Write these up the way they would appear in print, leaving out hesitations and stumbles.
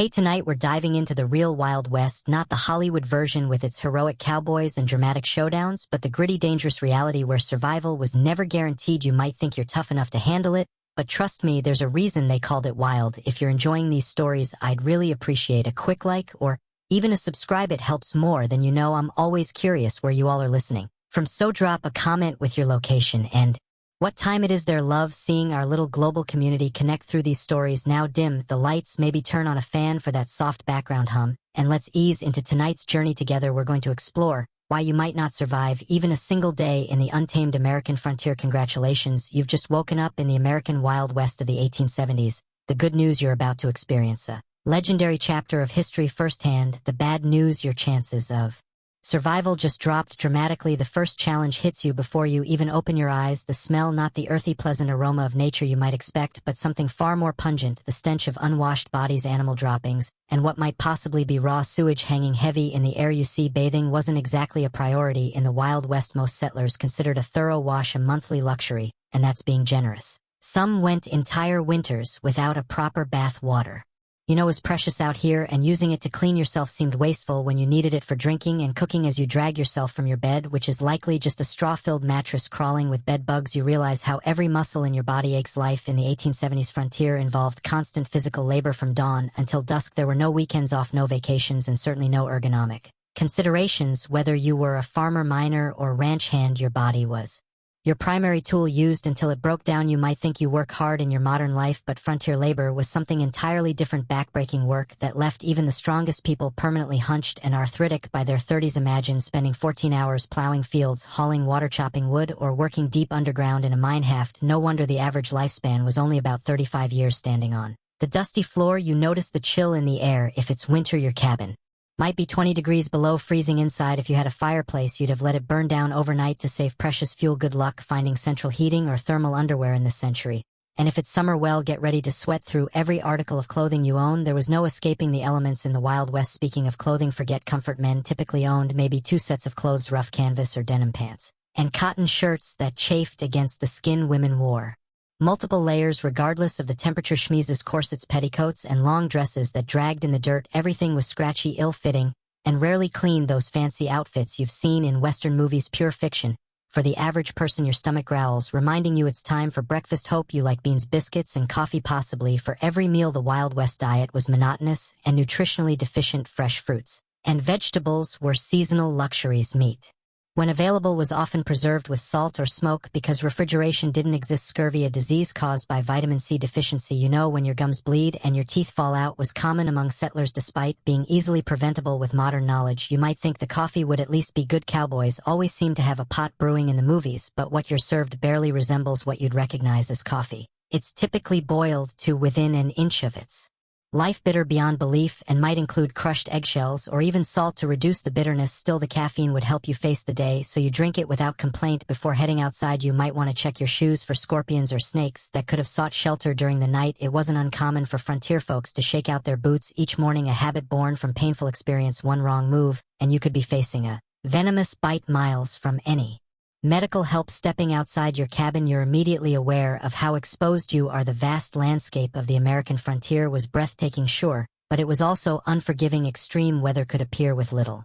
Hey, tonight we're diving into the real Wild West, not the Hollywood version with its heroic cowboys and dramatic showdowns, but the gritty, dangerous reality where survival was never guaranteed. You might think you're tough enough to handle it, but trust me, there's a reason they called it wild. If you're enjoying these stories, I'd really appreciate a quick like or even a subscribe. It helps more than you know. I'm always curious where you all are listening from, so drop a comment with your location and what time it is. There, love seeing our little global community connect through these stories. Now dim the lights, maybe turn on a fan for that soft background hum, and let's ease into tonight's journey together. We're going to explore why you might not survive even a single day in the untamed American frontier. Congratulations, you've just woken up in the American Wild West of the 1870s. The good news: you're about to experience a legendary chapter of history firsthand. The bad news: your chances of survival just dropped dramatically. The first challenge hits you before you even open your eyes. The smell, not the earthy, pleasant aroma of nature you might expect, but something far more pungent: the stench of unwashed bodies, animal droppings, and what might possibly be raw sewage hanging heavy in the air. You see, bathing wasn't exactly a priority in the Wild West. Most settlers considered a thorough wash a monthly luxury, and that's being generous. Some went entire winters without a proper bath. Water, you know, is precious out here, and using it to clean yourself seemed wasteful when you needed it for drinking and cooking. As you drag yourself from your bed, which is likely just a straw-filled mattress crawling with bed bugs, you realize how every muscle in your body aches. Life in the 1870s frontier involved constant physical labor from dawn until dusk. There were no weekends off, no vacations, and certainly no ergonomic considerations. Whether you were a farmer, miner, or ranch hand, your body was your primary tool, used until it broke down. You might think you work hard in your modern life, but frontier labor was something entirely different. Backbreaking work that left even the strongest people permanently hunched and arthritic by their 30s. Imagine spending 14 hours plowing fields, hauling water, chopping wood, or working deep underground in a mine shaft. No wonder the average lifespan was only about 35 years. Standing on the dusty floor, you notice the chill in the air. If it's winter, your cabin might be 20 degrees below freezing inside. If you had a fireplace, you'd have let it burn down overnight to save precious fuel. Good luck finding central heating or thermal underwear in this century. And if it's summer, well, get ready to sweat through every article of clothing you own. There was no escaping the elements in the Wild West. Speaking of clothing, forget comfort. Men typically owned maybe two sets of clothes: rough canvas or denim pants, and cotton shirts that chafed against the skin. Women wore multiple layers regardless of the temperature: chemises, corsets, petticoats, and long dresses that dragged in the dirt. Everything was scratchy, ill-fitting, and rarely cleaned. Those fancy outfits you've seen in Western movies, pure fiction. For the average person, your stomach growls, reminding you it's time for breakfast. Hope you like beans, biscuits, and coffee possibly for every meal. The Wild West diet was monotonous and nutritionally deficient. Fresh fruits and vegetables were seasonal luxuries. Meat, when available, was often preserved with salt or smoke because refrigeration didn't exist. Scurvy, a disease caused by vitamin C deficiency, you know, when your gums bleed and your teeth fall out, was common among settlers. Despite being easily preventable with modern knowledge, you might think the coffee would at least be good. Cowboys always seem to have a pot brewing in the movies, but what you're served barely resembles what you'd recognize as coffee. It's typically boiled to within an inch of its life, bitter beyond belief, and might include crushed eggshells or even salt to reduce the bitterness. Still, the caffeine would help you face the day, so you drink it without complaint. Before heading outside, you might want to check your shoes for scorpions or snakes that could have sought shelter during the night. It wasn't uncommon for frontier folks to shake out their boots each morning, a habit born from painful experience. One wrong move, and you could be facing a venomous bite miles from any medical help. Stepping outside your cabin, you're immediately aware of how exposed you are. The vast landscape of the American frontier was breathtaking, sure, but it was also unforgiving. Extreme weather could appear with little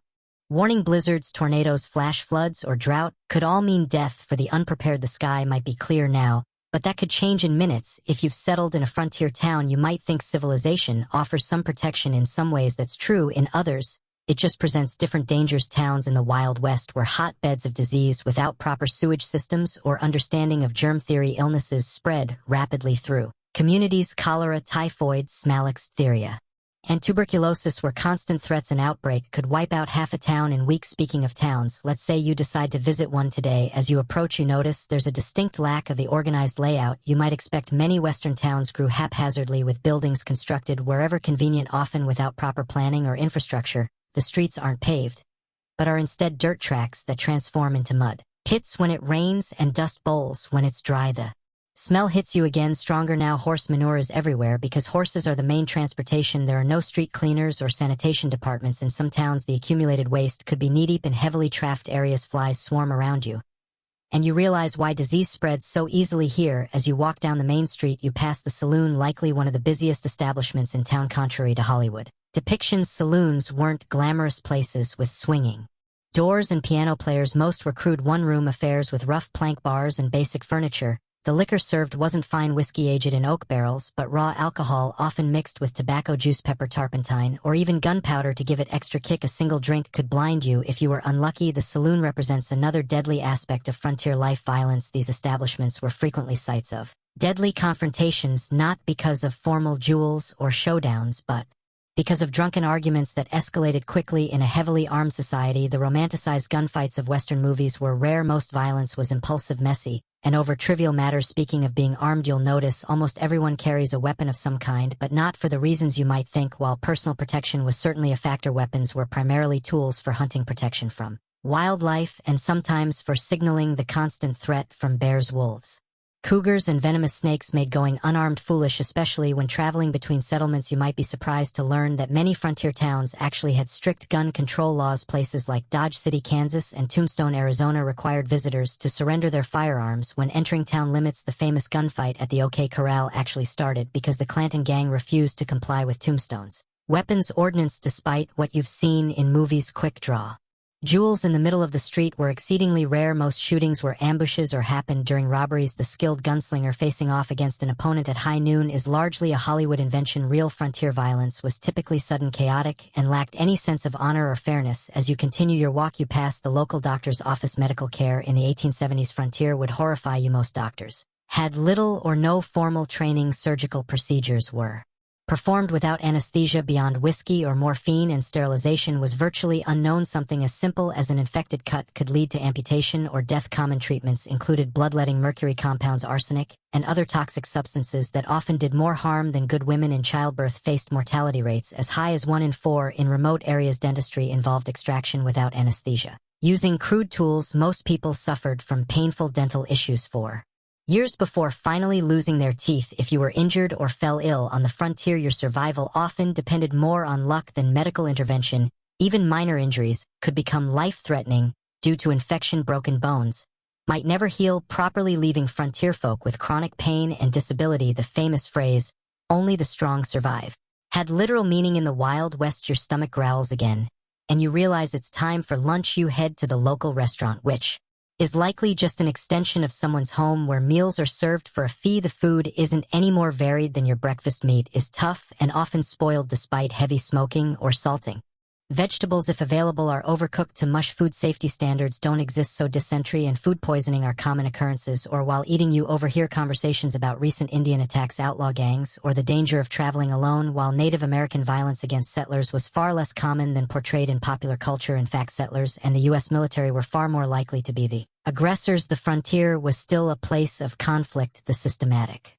warning. Blizzards, tornadoes, flash floods, or drought could all mean death for the unprepared. The sky might be clear now, but that could change in minutes. If you've settled in a frontier town, you might think civilization offers some protection. In some ways that's true, in others it just presents different dangers. Towns in the Wild West were hotbeds of disease without proper sewage systems or understanding of germ theory. Illnesses spread rapidly through communities. Cholera, typhoid, diphtheria, and tuberculosis were constant threats. An outbreak could wipe out half a town in weeks. Speaking of towns, let's say you decide to visit one today. As you approach, you notice there's a distinct lack of the organized layout you might expect. Many Western towns grew haphazardly, with buildings constructed wherever convenient, often without proper planning or infrastructure. The streets aren't paved, but are instead dirt tracks that transform into mud pits when it rains and dust bowls when it's dry. The smell hits you again, stronger now. Horse manure is everywhere because horses are the main transportation. There are no street cleaners or sanitation departments. In some towns, the accumulated waste could be knee-deep in heavily trafficked areas. Flies swarm around you, And you realize why disease spreads so easily here. As you walk down the main street, you pass the saloon, likely one of the busiest establishments in town contrary to Hollywood. Depictions: saloons weren't glamorous places with swinging doors and piano players. Most were crude one-room affairs with rough plank bars and basic furniture. The liquor served wasn't fine whiskey aged in oak barrels, but raw alcohol often mixed with tobacco juice, pepper, turpentine, or even gunpowder to give it extra kick. A single drink could blind you if you were unlucky. The saloon represents another deadly aspect of frontier life: violence. These establishments were frequently sites of deadly confrontations, not because of formal duels or showdowns, but because of drunken arguments that escalated quickly. In a heavily armed society, the romanticized gunfights of Western movies were rare. Most violence was impulsive, messy, and over trivial matters. Speaking of being armed, you'll notice almost everyone carries a weapon of some kind, but not for the reasons you might think. While personal protection was certainly a factor, weapons were primarily tools for hunting, protection from wildlife, and sometimes for signaling the constant threat from bears, wolves, cougars, and venomous snakes made going unarmed foolish, especially when traveling between settlements. You might be surprised to learn that many frontier towns actually had strict gun control laws. Places like Dodge City, Kansas, and Tombstone, Arizona required visitors to surrender their firearms when entering town limits. The famous gunfight at the OK Corral actually started because the Clanton gang refused to comply with Tombstone's weapons ordinance. Despite what you've seen in movies, quick draw duels in the middle of the street were exceedingly rare. Most shootings were ambushes or happened during robberies. The skilled gunslinger facing off against an opponent at high noon is largely a Hollywood invention. Real frontier violence was typically sudden, chaotic, and lacked any sense of honor or fairness. As you continue your walk, you pass the local doctor's office. Medical care in the 1870s frontier would horrify you. Most doctors had little or no formal training. Surgical procedures were performed without anesthesia beyond whiskey or morphine, and sterilization was virtually unknown. Something as simple as an infected cut could lead to amputation or death. Common treatments included bloodletting, mercury compounds, arsenic, and other toxic substances that often did more harm than good. Women in childbirth faced mortality rates as high as 1 in 4 in remote areas. Dentistry involved extraction without anesthesia. Using crude tools, most people suffered from painful dental issues for years before finally losing their teeth. If you were injured or fell ill on the frontier, your survival often depended more on luck than medical intervention. Even minor injuries could become life-threatening due to infection. Broken bones might never heal properly, leaving frontier folk with chronic pain and disability. The famous phrase, "only the strong survive," had literal meaning. In the Wild West, your stomach growls again, and you realize it's time for lunch. You head to the local restaurant, which is likely just an extension of someone's home, where meals are served for a fee. The food isn't any more varied than your breakfast. Meat is tough and often spoiled despite heavy smoking or salting. Vegetables, if available, are overcooked to mush. Food safety standards don't exist, so dysentery and food poisoning are common occurrences. Or while eating, you overhear conversations about recent Indian attacks, outlaw gangs, or the danger of traveling alone. While Native American violence against settlers was far less common than portrayed in popular culture, in fact, settlers and the U.S. military were far more likely to be the aggressors. The frontier was still a place of conflict. The systematic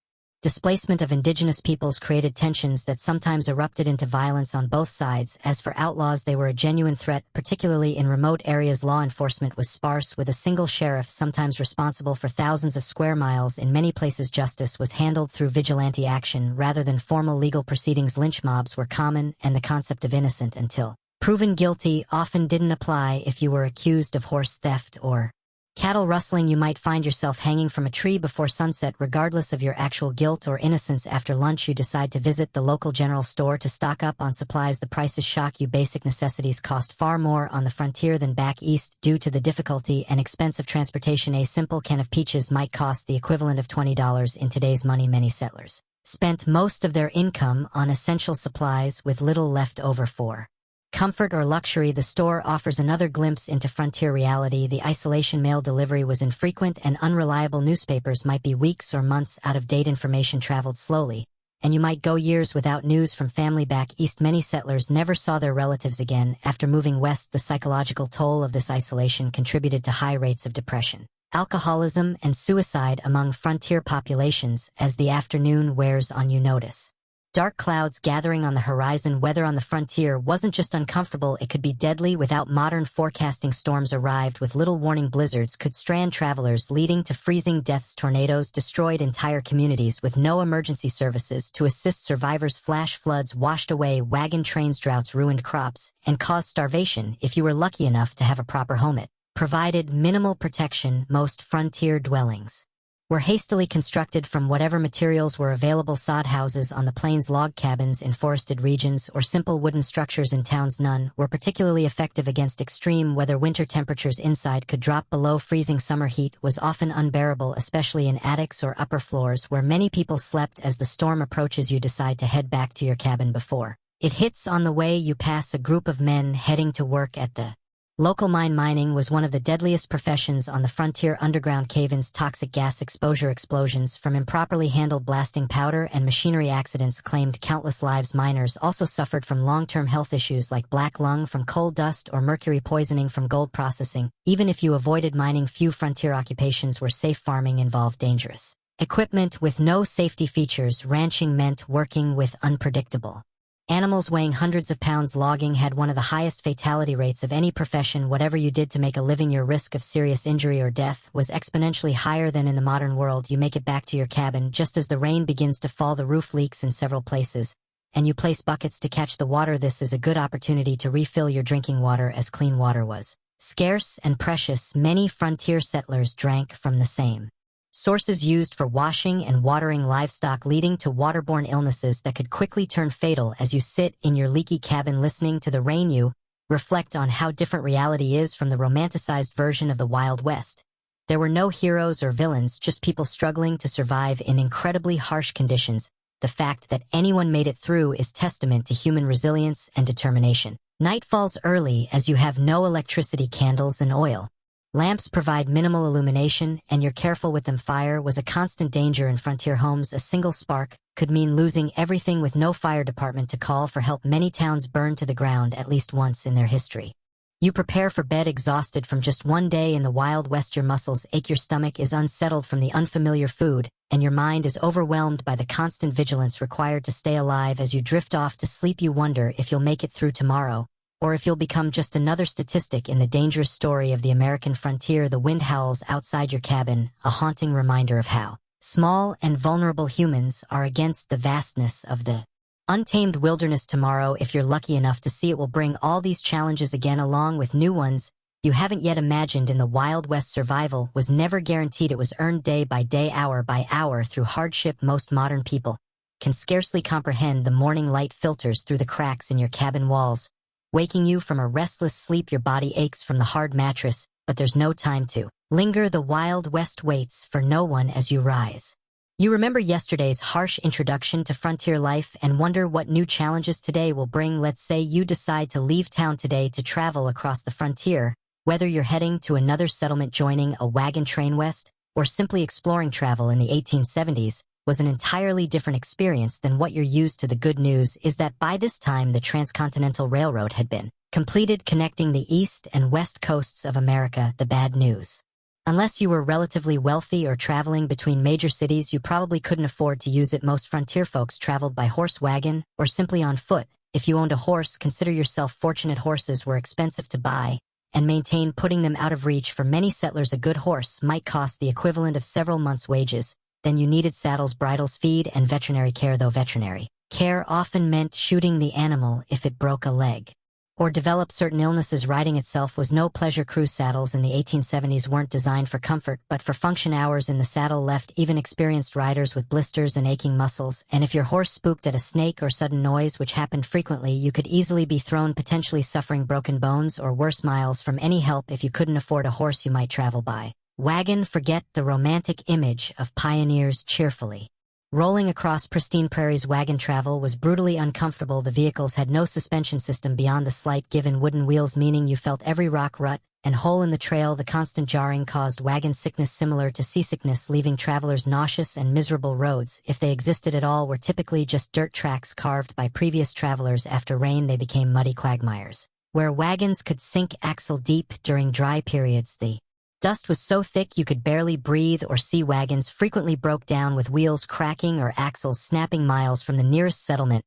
displacement of indigenous peoples created tensions that sometimes erupted into violence on both sides. As for outlaws, they were a genuine threat, particularly in remote areas. Law enforcement was sparse, with a single sheriff sometimes responsible for thousands of square miles. In many places, justice was handled through vigilante action rather than formal legal proceedings. Lynch mobs were common, and the concept of innocent until proven guilty often didn't apply. If you were accused of horse theft or cattle rustling, you might find yourself hanging from a tree before sunset. Regardless of your actual guilt or innocence, after lunch you decide to visit the local general store to stock up on supplies. The prices shock you. Basic necessities cost far more on the frontier than back east due to the difficulty and expense of transportation. A simple can of peaches might cost the equivalent of $20 in today's money. Many settlers spent most of their income on essential supplies, with little left over for comfort or luxury. The store offers another glimpse into frontier reality. The isolation: mail delivery was infrequent and unreliable. Newspapers might be weeks or months out of date. Information traveled slowly, and you might go years without news from family back east. Many settlers never saw their relatives again after moving west. The psychological toll of this isolation contributed to high rates of depression, alcoholism, and suicide among frontier populations. As the afternoon wears on, you notice dark clouds gathering on the horizon. Weather on the frontier wasn't just uncomfortable, it could be deadly. Without modern forecasting, storms arrived with little warning. Blizzards could strand travelers, leading to freezing deaths. Tornadoes destroyed entire communities with no emergency services to assist survivors. Flash floods washed away wagon trains. Droughts ruined crops and caused starvation if you were lucky enough to have a proper home. It provided minimal protection. Most frontier dwellings were hastily constructed from whatever materials were available: sod houses on the plains, log cabins in forested regions, or simple wooden structures in towns. None were particularly effective against extreme weather. Winter temperatures inside could drop below freezing. Summer heat was often unbearable, especially in attics or upper floors where many people slept. As the storm approaches, you decide to head back to your cabin before it hits. On the way, you pass a group of men heading to work at the local mine. Mining was one of the deadliest professions on the frontier. Underground cave-ins, toxic gas exposure, explosions from improperly handled blasting powder, and machinery accidents claimed countless lives. Miners also suffered from long-term health issues like black lung from coal dust or mercury poisoning from gold processing. Even if you avoided mining, few frontier occupations were safe. Farming involved dangerous equipment with no safety features. Ranching meant working with unpredictable animals weighing hundreds of pounds. Logging had one of the highest fatality rates of any profession. Whatever you did to make a living, your risk of serious injury or death was exponentially higher than in the modern world. You make it back to your cabin just as the rain begins to fall. The roof leaks in several places, and you place buckets to catch the water. This is a good opportunity to refill your drinking water, as clean water was scarce and precious. Many frontier settlers drank from the same sources used for washing and watering livestock, leading to waterborne illnesses that could quickly turn fatal. As you sit in your leaky cabin listening to the rain, you reflect on how different reality is from the romanticized version of the Wild West. There were no heroes or villains, just people struggling to survive in incredibly harsh conditions. The fact that anyone made it through is testament to human resilience and determination. Night falls early as you have no electricity. Candles and oil lamps provide minimal illumination, and you're careful with them. Fire was a constant danger in frontier homes. A single spark could mean losing everything. With no fire department to call for help, many towns burned to the ground at least once in their history. You prepare for bed, exhausted from just one day in the Wild West. Your muscles ache, your stomach is unsettled from the unfamiliar food, and your mind is overwhelmed by the constant vigilance required to stay alive. As you drift off to sleep, you wonder if you'll make it through tomorrow, or if you'll become just another statistic in the dangerous story of the American frontier. The wind howls outside your cabin, a haunting reminder of how small and vulnerable humans are against the vastness of the untamed wilderness. Tomorrow, if you're lucky enough to see it, will bring all these challenges again, along with new ones you haven't yet imagined. In the Wild West, survival was never guaranteed. It was earned day by day, hour by hour, through hardship. Most modern people can scarcely comprehend the morning light filters through the cracks in your cabin walls, waking you from a restless sleep. Your body aches from the hard mattress, but there's no time to linger. The Wild West waits for no one as you rise. You remember yesterday's harsh introduction to frontier life and wonder what new challenges today will bring. Let's say you decide to leave town today to travel across the frontier. Whether you're heading to another settlement, joining a wagon train west, or simply exploring, travel in the 1870s was an entirely different experience than what you're used to. The good news is that by this time the Transcontinental Railroad had been completed, connecting the east and west coasts of America. The bad news: unless you were relatively wealthy or traveling between major cities, you probably couldn't afford to use it. Most frontier folks traveled by horse, wagon, or simply on foot. If you owned a horse, consider yourself fortunate. Horses were expensive to buy and maintain, putting them out of reach for many settlers. A good horse might cost the equivalent of several months' wages. Then you needed saddles, bridles, feed, and veterinary care, though veterinary care often meant shooting the animal if it broke a leg or developed certain illnesses. Riding itself was no pleasure. Cruise saddles in the 1870s weren't designed for comfort, but for function. Hours in the saddle left even experienced riders with blisters and aching muscles, and if your horse spooked at a snake or sudden noise, which happened frequently, you could easily be thrown, potentially suffering broken bones or worse. Miles from any help. If you couldn't afford a horse, you might travel by wagon. Forget the romantic image of pioneers cheerfully rolling across pristine prairies. Wagon travel was brutally uncomfortable. The vehicles had no suspension system beyond the slight given wooden wheels, meaning you felt every rock, rut, and hole in the trail. The constant jarring caused wagon sickness similar to seasickness, leaving travelers nauseous, and miserable roads, if they existed at all, were typically just dirt tracks carved by previous travelers. After rain, they became muddy quagmires, where wagons could sink axle deep. During dry periods, the dust was so thick you could barely breathe or see. Wagons frequently broke down with wheels cracking or axles snapping. Miles from the nearest settlement.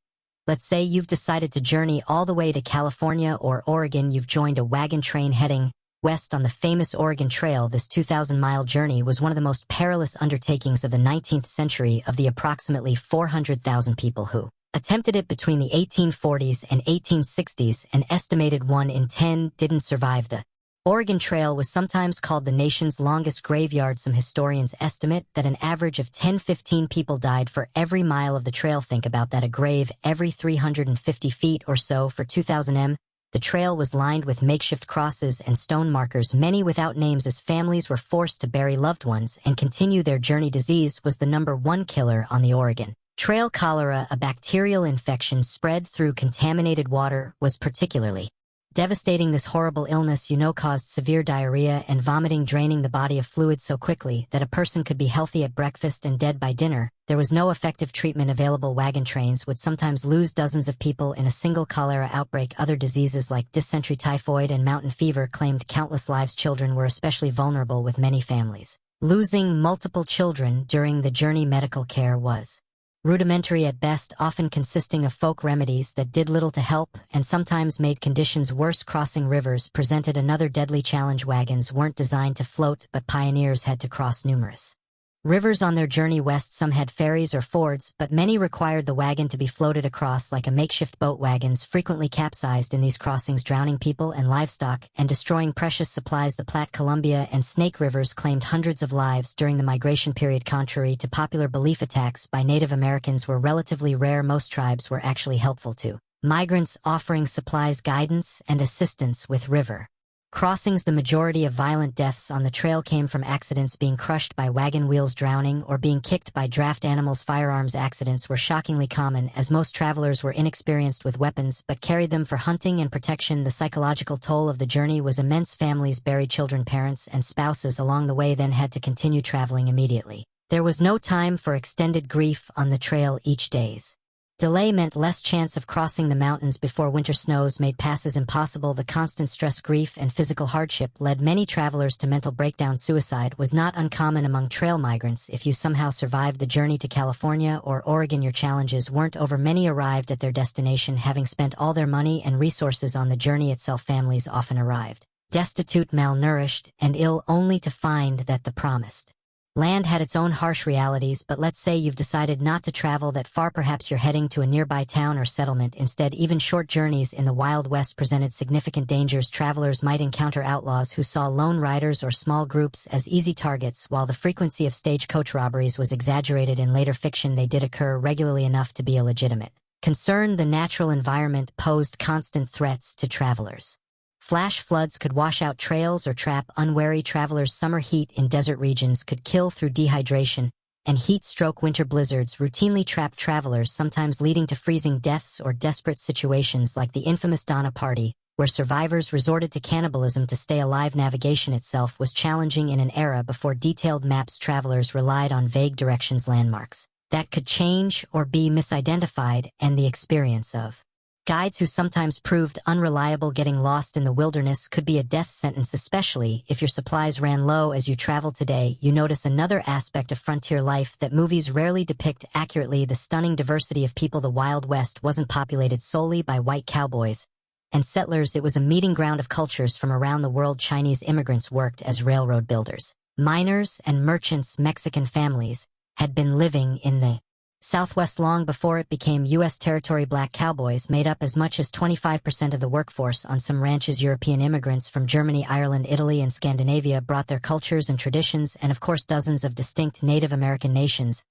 Let's say you've decided to journey all the way to California or Oregon. You've joined a wagon train heading west on the famous Oregon Trail. This 2,000-mile journey was one of the most perilous undertakings of the 19th century. Of the approximately 400,000 people who attempted it between the 1840s and 1860s, an estimated 1 in 10 didn't survive the Oregon Trail was sometimes called the nation's longest graveyard. Some historians estimate that an average of 10-15 people died for every mile of the trail. Think about that, a grave every 350 feet or so for 2,000 m. The trail was lined with makeshift crosses and stone markers, many without names, as families were forced to bury loved ones and continue their journey. Disease was the #1 killer on the Oregon Trail. Cholera, a bacterial infection spread through contaminated water, was particularly devastating. This horrible illness, caused severe diarrhea and vomiting, draining the body of fluid so quickly that a person could be healthy at breakfast and dead by dinner. There was no effective treatment available. Wagon trains would sometimes lose dozens of people in a single cholera outbreak. Other diseases like dysentery, typhoid, and mountain fever claimed countless lives. Children were especially vulnerable, with many families losing multiple children during the journey. Medical care was rudimentary at best, often consisting of folk remedies that did little to help and sometimes made conditions worse. Crossing rivers presented another deadly challenge. Wagons weren't designed to float, but pioneers had to cross numerous rivers on their journey west. Some had ferries or fords, but many required the wagon to be floated across like a makeshift boat. Wagons frequently capsized in these crossings, drowning people and livestock and destroying precious supplies. The Platte, Columbia, and Snake rivers claimed hundreds of lives during the migration period. Contrary to popular belief, attacks by Native Americans were relatively rare. Most tribes were actually helpful to migrants, offering supplies, guidance, and assistance with river crossings. The majority of violent deaths on the trail came from accidents: being crushed by wagon wheels, drowning, or being kicked by draft animals. Firearms accidents were shockingly common, as most travelers were inexperienced with weapons but carried them for hunting and protection. The psychological toll of the journey was immense. Families buried children, parents, and spouses along the way, then had to continue traveling immediately. There was no time for extended grief on the trail. Each day's delay meant less chance of crossing the mountains before winter snows made passes impossible. The constant stress, grief, and physical hardship led many travelers to mental breakdown. Suicide was not uncommon among trail migrants. If you somehow survived the journey to California or Oregon, your challenges weren't over. Many arrived at their destination having spent all their money and resources on the journey itself. Families often arrived destitute, malnourished, and ill, only to find that the promised land had its own harsh realities. But let's say you've decided not to travel that far. Perhaps you're heading to a nearby town or settlement instead. Even short journeys in the Wild West presented significant dangers. Travelers might encounter outlaws who saw lone riders or small groups as easy targets. While the frequency of stagecoach robberies was exaggerated in later fiction, they did occur regularly enough to be a legitimate concern. The natural environment posed constant threats to travelers. Flash floods could wash out trails or trap unwary travelers. Summer heat in desert regions could kill through dehydration, and heat-stroke winter blizzards routinely trapped travelers, sometimes leading to freezing deaths or desperate situations like the infamous Donner Party, where survivors resorted to cannibalism to stay alive. Navigation itself was challenging in an era before detailed maps. Travelers relied on vague directions, landmarks that could change or be misidentified, and the experience of guides who sometimes proved unreliable. Getting lost in the wilderness could be a death sentence, especially if your supplies ran low. As you travel today, you notice another aspect of frontier life that movies rarely depict accurately: the stunning diversity of people. The Wild West wasn't populated solely by white cowboys and settlers. It was a meeting ground of cultures from around the world. Chinese immigrants worked as railroad builders. Miners and merchants, Mexican families, had been living in the Southwest long before it became U.S. territory. Black cowboys made up as much as 25% of the workforce on some ranches. European immigrants from Germany, Ireland, Italy, and Scandinavia brought their cultures and traditions, and of course dozens of distinct Native American nations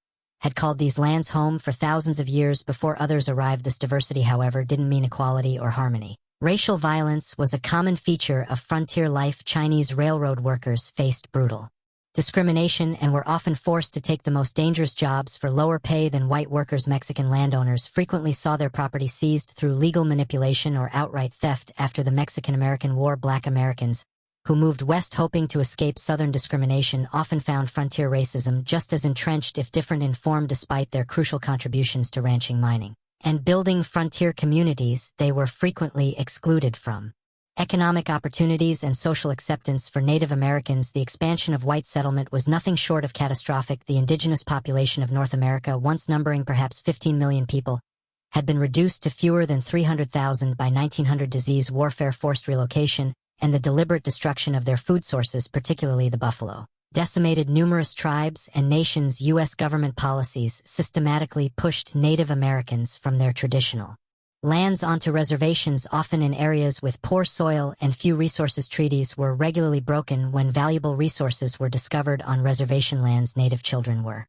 had called these lands home for thousands of years before others arrived. This diversity, however, didn't mean equality or harmony. Racial violence was a common feature of frontier life. Chinese railroad workers faced brutal discrimination and were often forced to take the most dangerous jobs for lower pay than white workers. Mexican landowners frequently saw their property seized through legal manipulation or outright theft. After the Mexican-American War, Black Americans who moved west hoping to escape Southern discrimination often found frontier racism just as entrenched, if different in form. Despite their crucial contributions to ranching, mining, and building frontier communities, they were frequently excluded from economic opportunities and social acceptance. For Native Americans, the expansion of white settlement was nothing short of catastrophic. The indigenous population of North America, once numbering perhaps 15 million people, had been reduced to fewer than 300,000 by 1900. Disease, warfare, forced relocation, and the deliberate destruction of their food sources, particularly the buffalo, decimated numerous tribes and nations. U.S. government policies systematically pushed Native Americans from their traditional Lands onto reservations, often in areas with poor soil and few resources. Treaties were regularly broken when valuable resources were discovered on reservation lands. Native children were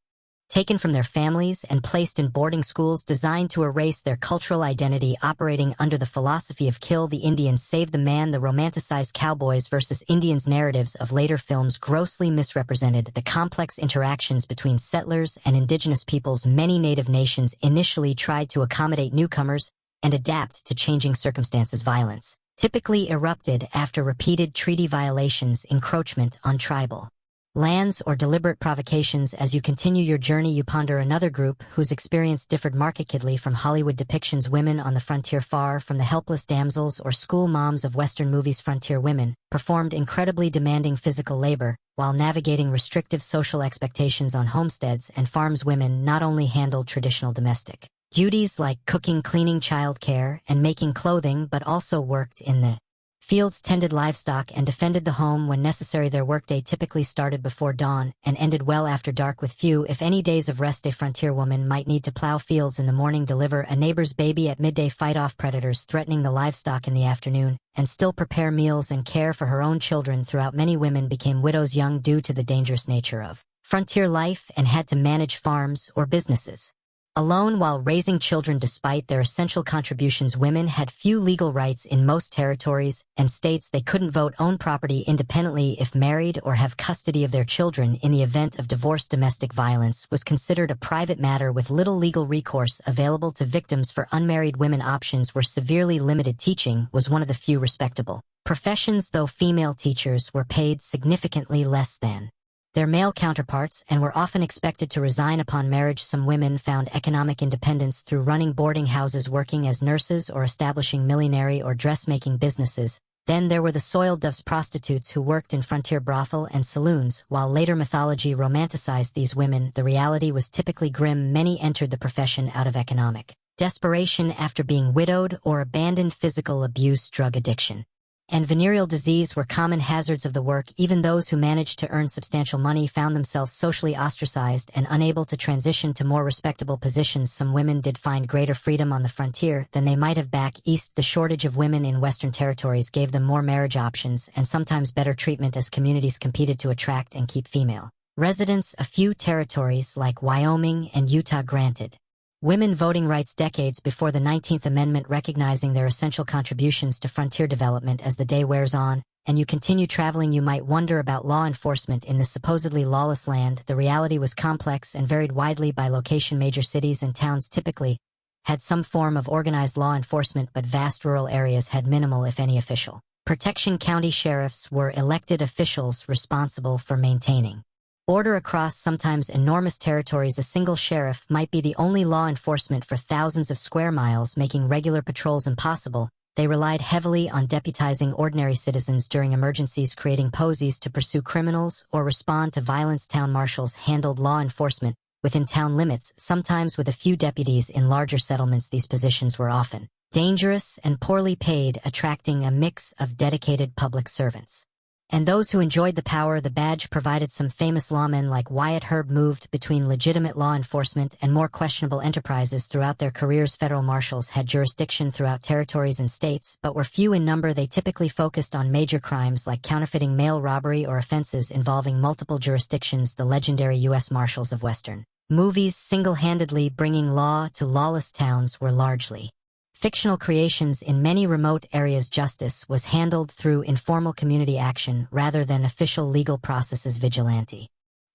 taken from their families and placed in boarding schools designed to erase their cultural identity, operating under the philosophy of kill the Indians, save the man. The romanticized cowboys versus Indians narratives of later films grossly misrepresented the complex interactions between settlers and indigenous peoples. Many native nations initially tried to accommodate newcomers and adapt to changing circumstances. Violence typically erupted after repeated treaty violations, encroachment on tribal lands, or deliberate provocations. As you continue your journey, you ponder another group whose experience differed markedly from Hollywood depictions. Women on the frontier. Far from the helpless damsels or school moms of Western movies, frontier women performed incredibly demanding physical labor while navigating restrictive social expectations on homesteads and farms. Women not only handled traditional domestic duties like cooking, cleaning, childcare, and making clothing, but also worked in the fields, tended livestock, and defended the home when necessary. Their workday typically started before dawn and ended well after dark, with few, if any, days of rest. A frontier woman might need to plow fields in the morning, deliver a neighbor's baby at midday, fight off predators threatening the livestock in the afternoon, and still prepare meals and care for her own children throughout. Many women became widows young due to the dangerous nature of frontier life and had to manage farms or businesses alone while raising children. Despite their essential contributions, women had few legal rights in most territories and states. They couldn't vote, own property independently if married, or have custody of their children. In the event of divorce, domestic violence was considered a private matter with little legal recourse available to victims for unmarried women. Options were severely limited. Teaching was one of the few respectable professions, though female teachers were paid significantly less than their male counterparts and were often expected to resign upon marriage. Some women found economic independence through running boarding houses, working as nurses, or establishing millinery or dressmaking businesses. Then there were the soiled doves, prostitutes who worked in frontier brothel and saloons. While later mythology romanticized these women, the reality was typically grim. Many entered the profession out of economic desperation after being widowed or abandoned. Physical abuse, drug addiction, and venereal disease were common hazards of the work. Even those who managed to earn substantial money found themselves socially ostracized and unable to transition to more respectable positions. Some women did find greater freedom on the frontier than they might have back east. The shortage of women in Western territories gave them more marriage options and sometimes better treatment as communities competed to attract and keep female residents. A few territories like Wyoming and Utah granted women voting rights decades before the 19th Amendment, recognizing their essential contributions to frontier development. As the day wears on and you continue traveling, you might wonder about law enforcement in this supposedly lawless land. The reality was complex and varied widely by location. Major cities and towns typically had some form of organized law enforcement, but vast rural areas had minimal, if any, official protection. County sheriffs were elected officials responsible for maintaining order across sometimes enormous territories. A single sheriff might be the only law enforcement for thousands of square miles, making regular patrols impossible. They relied heavily on deputizing ordinary citizens during emergencies, creating posies to pursue criminals or respond to violence. Town marshals handled law enforcement within town limits, sometimes with a few deputies. In larger settlements, these positions were often dangerous and poorly paid, attracting a mix of dedicated public servants and those who enjoyed the power. The badge provided some famous lawmen like Wyatt Herb moved between legitimate law enforcement and more questionable enterprises throughout their careers. Federal marshals had jurisdiction throughout territories and states, but were few in number. They typically focused on major crimes like counterfeiting, mail robbery, or offenses involving multiple jurisdictions. The legendary U.S. Marshals of Western movies, single-handedly bringing law to lawless towns, were largely fictional creations. In many remote areas, justice was handled through informal community action rather than official legal processes. Vigilante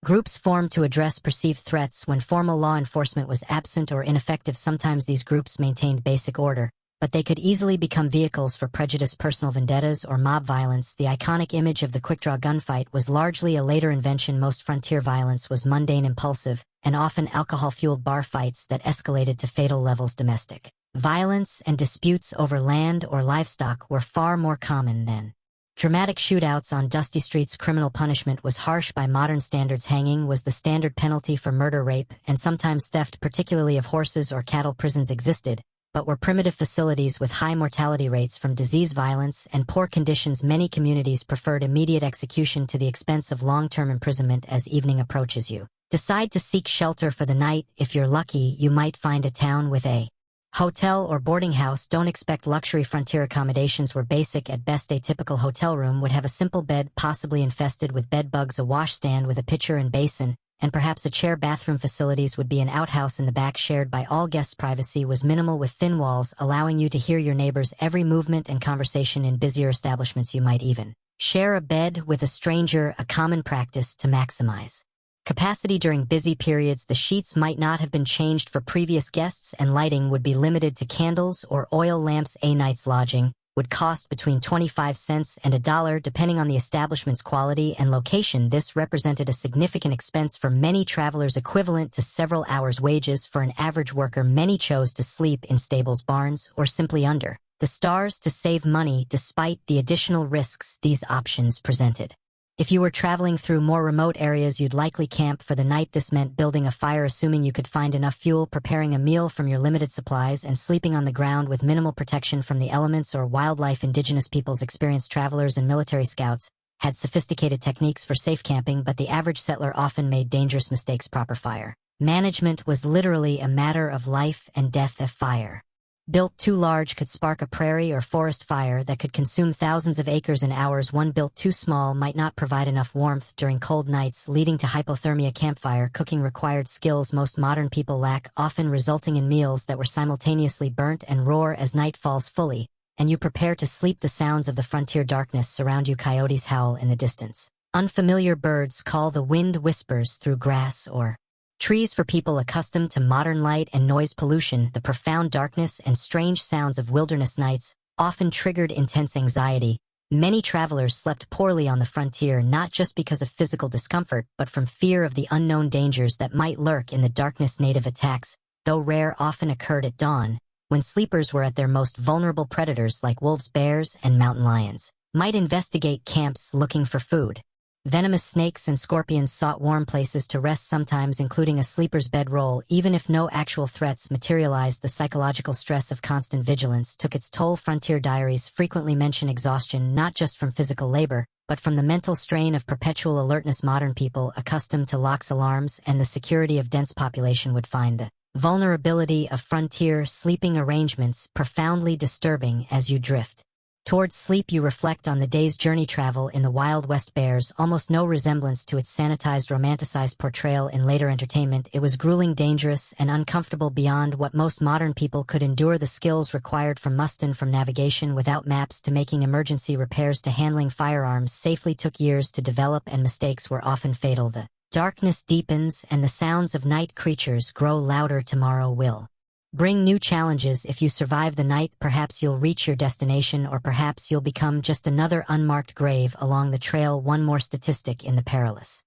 groups formed to address perceived threats when formal law enforcement was absent or ineffective. Sometimes these groups maintained basic order, but they could easily become vehicles for prejudice, personal vendettas, or mob violence. The iconic image of the quick-draw gunfight was largely a later invention. Most frontier violence was mundane, impulsive, and often alcohol-fueled bar fights that escalated to fatal levels. Domestic violence and disputes over land or livestock were far more common then. Dramatic shootouts on dusty streets. Criminal punishment was harsh by modern standards. Hanging was the standard penalty for murder, rape, and sometimes theft, particularly of horses or cattle. Prisons existed, but were primitive facilities with high mortality rates from disease, violence, and poor conditions. Many communities preferred immediate execution to the expense of long-term imprisonment. As evening approaches, you decide to seek shelter for the night. If you're lucky, you might find a town with a Hotel or boarding house. Don't expect luxury. Frontier accommodations were basic at best. A typical hotel room would have a simple bed, possibly infested with bed bugs, a washstand with a pitcher and basin, and perhaps a chair. Bathroom facilities would be an outhouse in the back shared by all guests. Privacy was minimal with thin walls, allowing you to hear your neighbor's every movement and conversation. In busier establishments, you might even share a bed with a stranger, a common practice to maximize capacity. During busy periods, the sheets might not have been changed for previous guests, and lighting would be limited to candles or oil lamps. A night's lodging would cost between 25 cents and $1 depending on the establishment's quality and location. This represented a significant expense for many travelers, equivalent to several hours' wages for an average worker. Many chose to sleep in stables, barns, or simply under the stars to save money despite the additional risks these options presented. If you were traveling through more remote areas, you'd likely camp for the night. This meant building a fire, assuming you could find enough fuel, preparing a meal from your limited supplies, and sleeping on the ground with minimal protection from the elements or wildlife. Indigenous peoples, experienced travelers, and military scouts had sophisticated techniques for safe camping, but the average settler often made dangerous mistakes. Proper fire management was literally a matter of life and death. A fire built too large could spark a prairie or forest fire that could consume thousands of acres in hours. One built too small might not provide enough warmth during cold nights, leading to hypothermia. Campfire cooking required skills most modern people lack, often resulting in meals that were simultaneously burnt and raw. As night falls fully, and you prepare to sleep, the sounds of the frontier darkness surround you. Coyotes howl in the distance. Unfamiliar birds call. The wind whispers through grass or trees. For people accustomed to modern light and noise pollution, the profound darkness and strange sounds of wilderness nights often triggered intense anxiety. Many travelers slept poorly on the frontier, not just because of physical discomfort, but from fear of the unknown dangers that might lurk in the darkness. Native attacks, though rare, often occurred at dawn, when sleepers were at their most vulnerable. Predators like wolves, bears, and mountain lions might investigate camps looking for food. Venomous snakes and scorpions sought warm places to rest, sometimes including a sleeper's bedroll. Even if no actual threats materialized, the psychological stress of constant vigilance took its toll. Frontier diaries frequently mention exhaustion, not just from physical labor, but from the mental strain of perpetual alertness. Modern people, accustomed to locks, alarms, and the security of dense population, would find the vulnerability of frontier sleeping arrangements profoundly disturbing. As you drift towards sleep, you reflect on the day's journey. Travel in the Wild West bears almost no resemblance to its sanitized, romanticized portrayal in later entertainment. It was grueling, dangerous, and uncomfortable beyond what most modern people could endure. The skills required from navigation without maps to making emergency repairs to handling firearms safely took years to develop, and mistakes were often fatal. The darkness deepens, and the sounds of night creatures grow louder. Tomorrow will bring new challenges. If you survive the night, perhaps you'll reach your destination, or perhaps you'll become just another unmarked grave along the trail. One more statistic in the perilous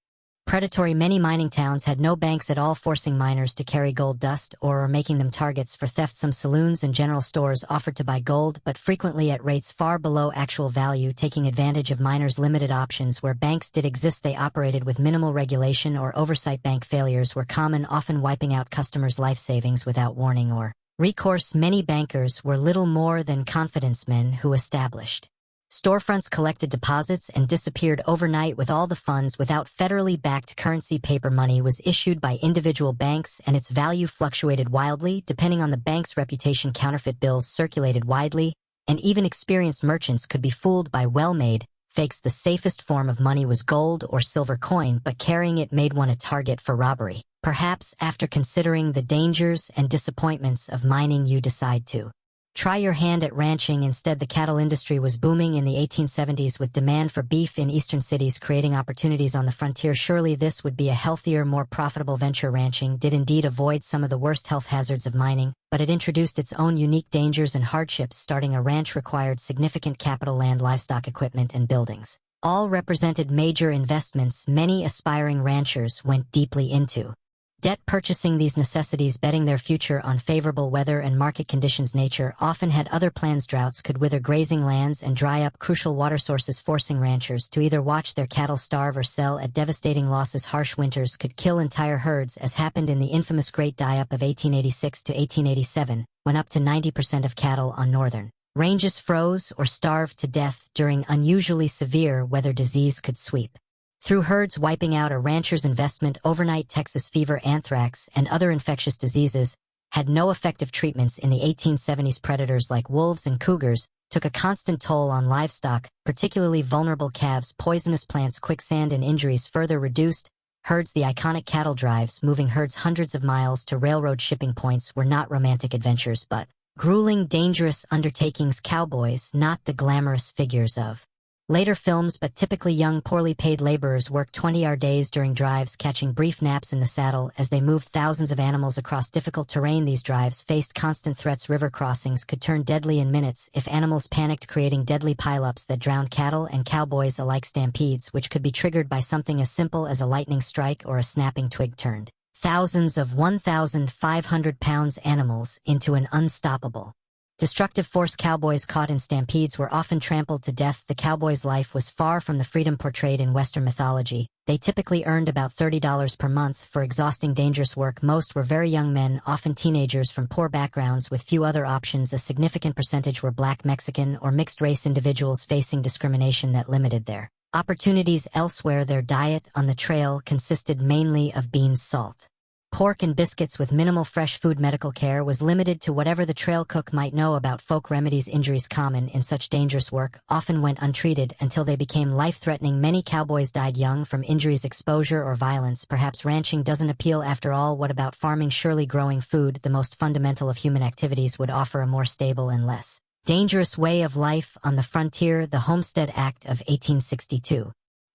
predatory. Many mining towns had no banks at all, forcing miners to carry gold dust or making them targets for theft. Some saloons and general stores offered to buy gold, but frequently at rates far below actual value, taking advantage of miners' limited options. Where banks did exist, they operated with minimal regulation or oversight. Bank failures were common, often wiping out customers' life savings without warning or recourse. Many bankers were little more than confidence men who established storefronts, collected deposits, and disappeared overnight with all the funds. Without federally backed currency, paper money was issued by individual banks, and its value fluctuated wildly depending on the bank's reputation. Counterfeit bills circulated widely, and even experienced merchants could be fooled by well-made fakes. The safest form of money was gold or silver coin, but carrying it made one a target for robbery. Perhaps after considering the dangers and disappointments of mining, you decide to try your hand at ranching instead. The cattle industry was booming in the 1870s, with demand for beef in eastern cities creating opportunities on the frontier. Surely this would be a healthier, more profitable venture. Ranching did indeed avoid some of the worst health hazards of mining, but it introduced its own unique dangers and hardships. Starting a ranch required significant capital: land, livestock, equipment, and buildings. All represented major investments many aspiring ranchers went deeply into debt, purchasing these necessities, betting their future on favorable weather and market conditions. Nature often had other plans. Droughts could wither grazing lands and dry up crucial water sources, forcing ranchers to either watch their cattle starve or sell at devastating losses. Harsh winters could kill entire herds, as happened in the infamous Great Die-Up of 1886 to 1887, when up to 90% of cattle on northern ranges froze or starved to death. During unusually severe weather, disease could sweep through herds, wiping out a rancher's investment overnight. Texas fever, anthrax, and other infectious diseases had no effective treatments in the 1870s. Predators like wolves and cougars took a constant toll on livestock, particularly vulnerable calves. Poisonous plants, quicksand, and injuries further reduced herds. The iconic cattle drives, moving herds hundreds of miles to railroad shipping points, were not romantic adventures but grueling, dangerous undertakings. Cowboys, not the glamorous figures of later films, but typically young, poorly paid laborers, worked 20-hour days during drives, catching brief naps in the saddle as they moved thousands of animals across difficult terrain. These drives faced constant threats. River crossings could turn deadly in minutes if animals panicked, creating deadly pileups that drowned cattle and cowboys alike. Stampedes, which could be triggered by something as simple as a lightning strike or a snapping twig, turned thousands of 1,500-pound animals into an unstoppable destructive force. Cowboys caught in stampedes were often trampled to death. The cowboy's life was far from the freedom portrayed in Western mythology. They typically earned about $30 per month for exhausting, dangerous work. Most were very young men, often teenagers from poor backgrounds with few other options. A significant percentage were Black, Mexican, or mixed-race individuals facing discrimination that limited their opportunities elsewhere. Their diet on the trail consisted mainly of beans, salt, pork, and biscuits with minimal fresh food. Medical care was limited to whatever the trail cook might know about folk remedies. Injuries common in such dangerous work often went untreated until they became life-threatening. Many cowboys died young from injuries, exposure, or violence. Perhaps ranching doesn't appeal after all. What about farming? Surely growing food, the most fundamental of human activities, would offer a more stable and less dangerous way of life on the frontier. The Homestead Act of 1862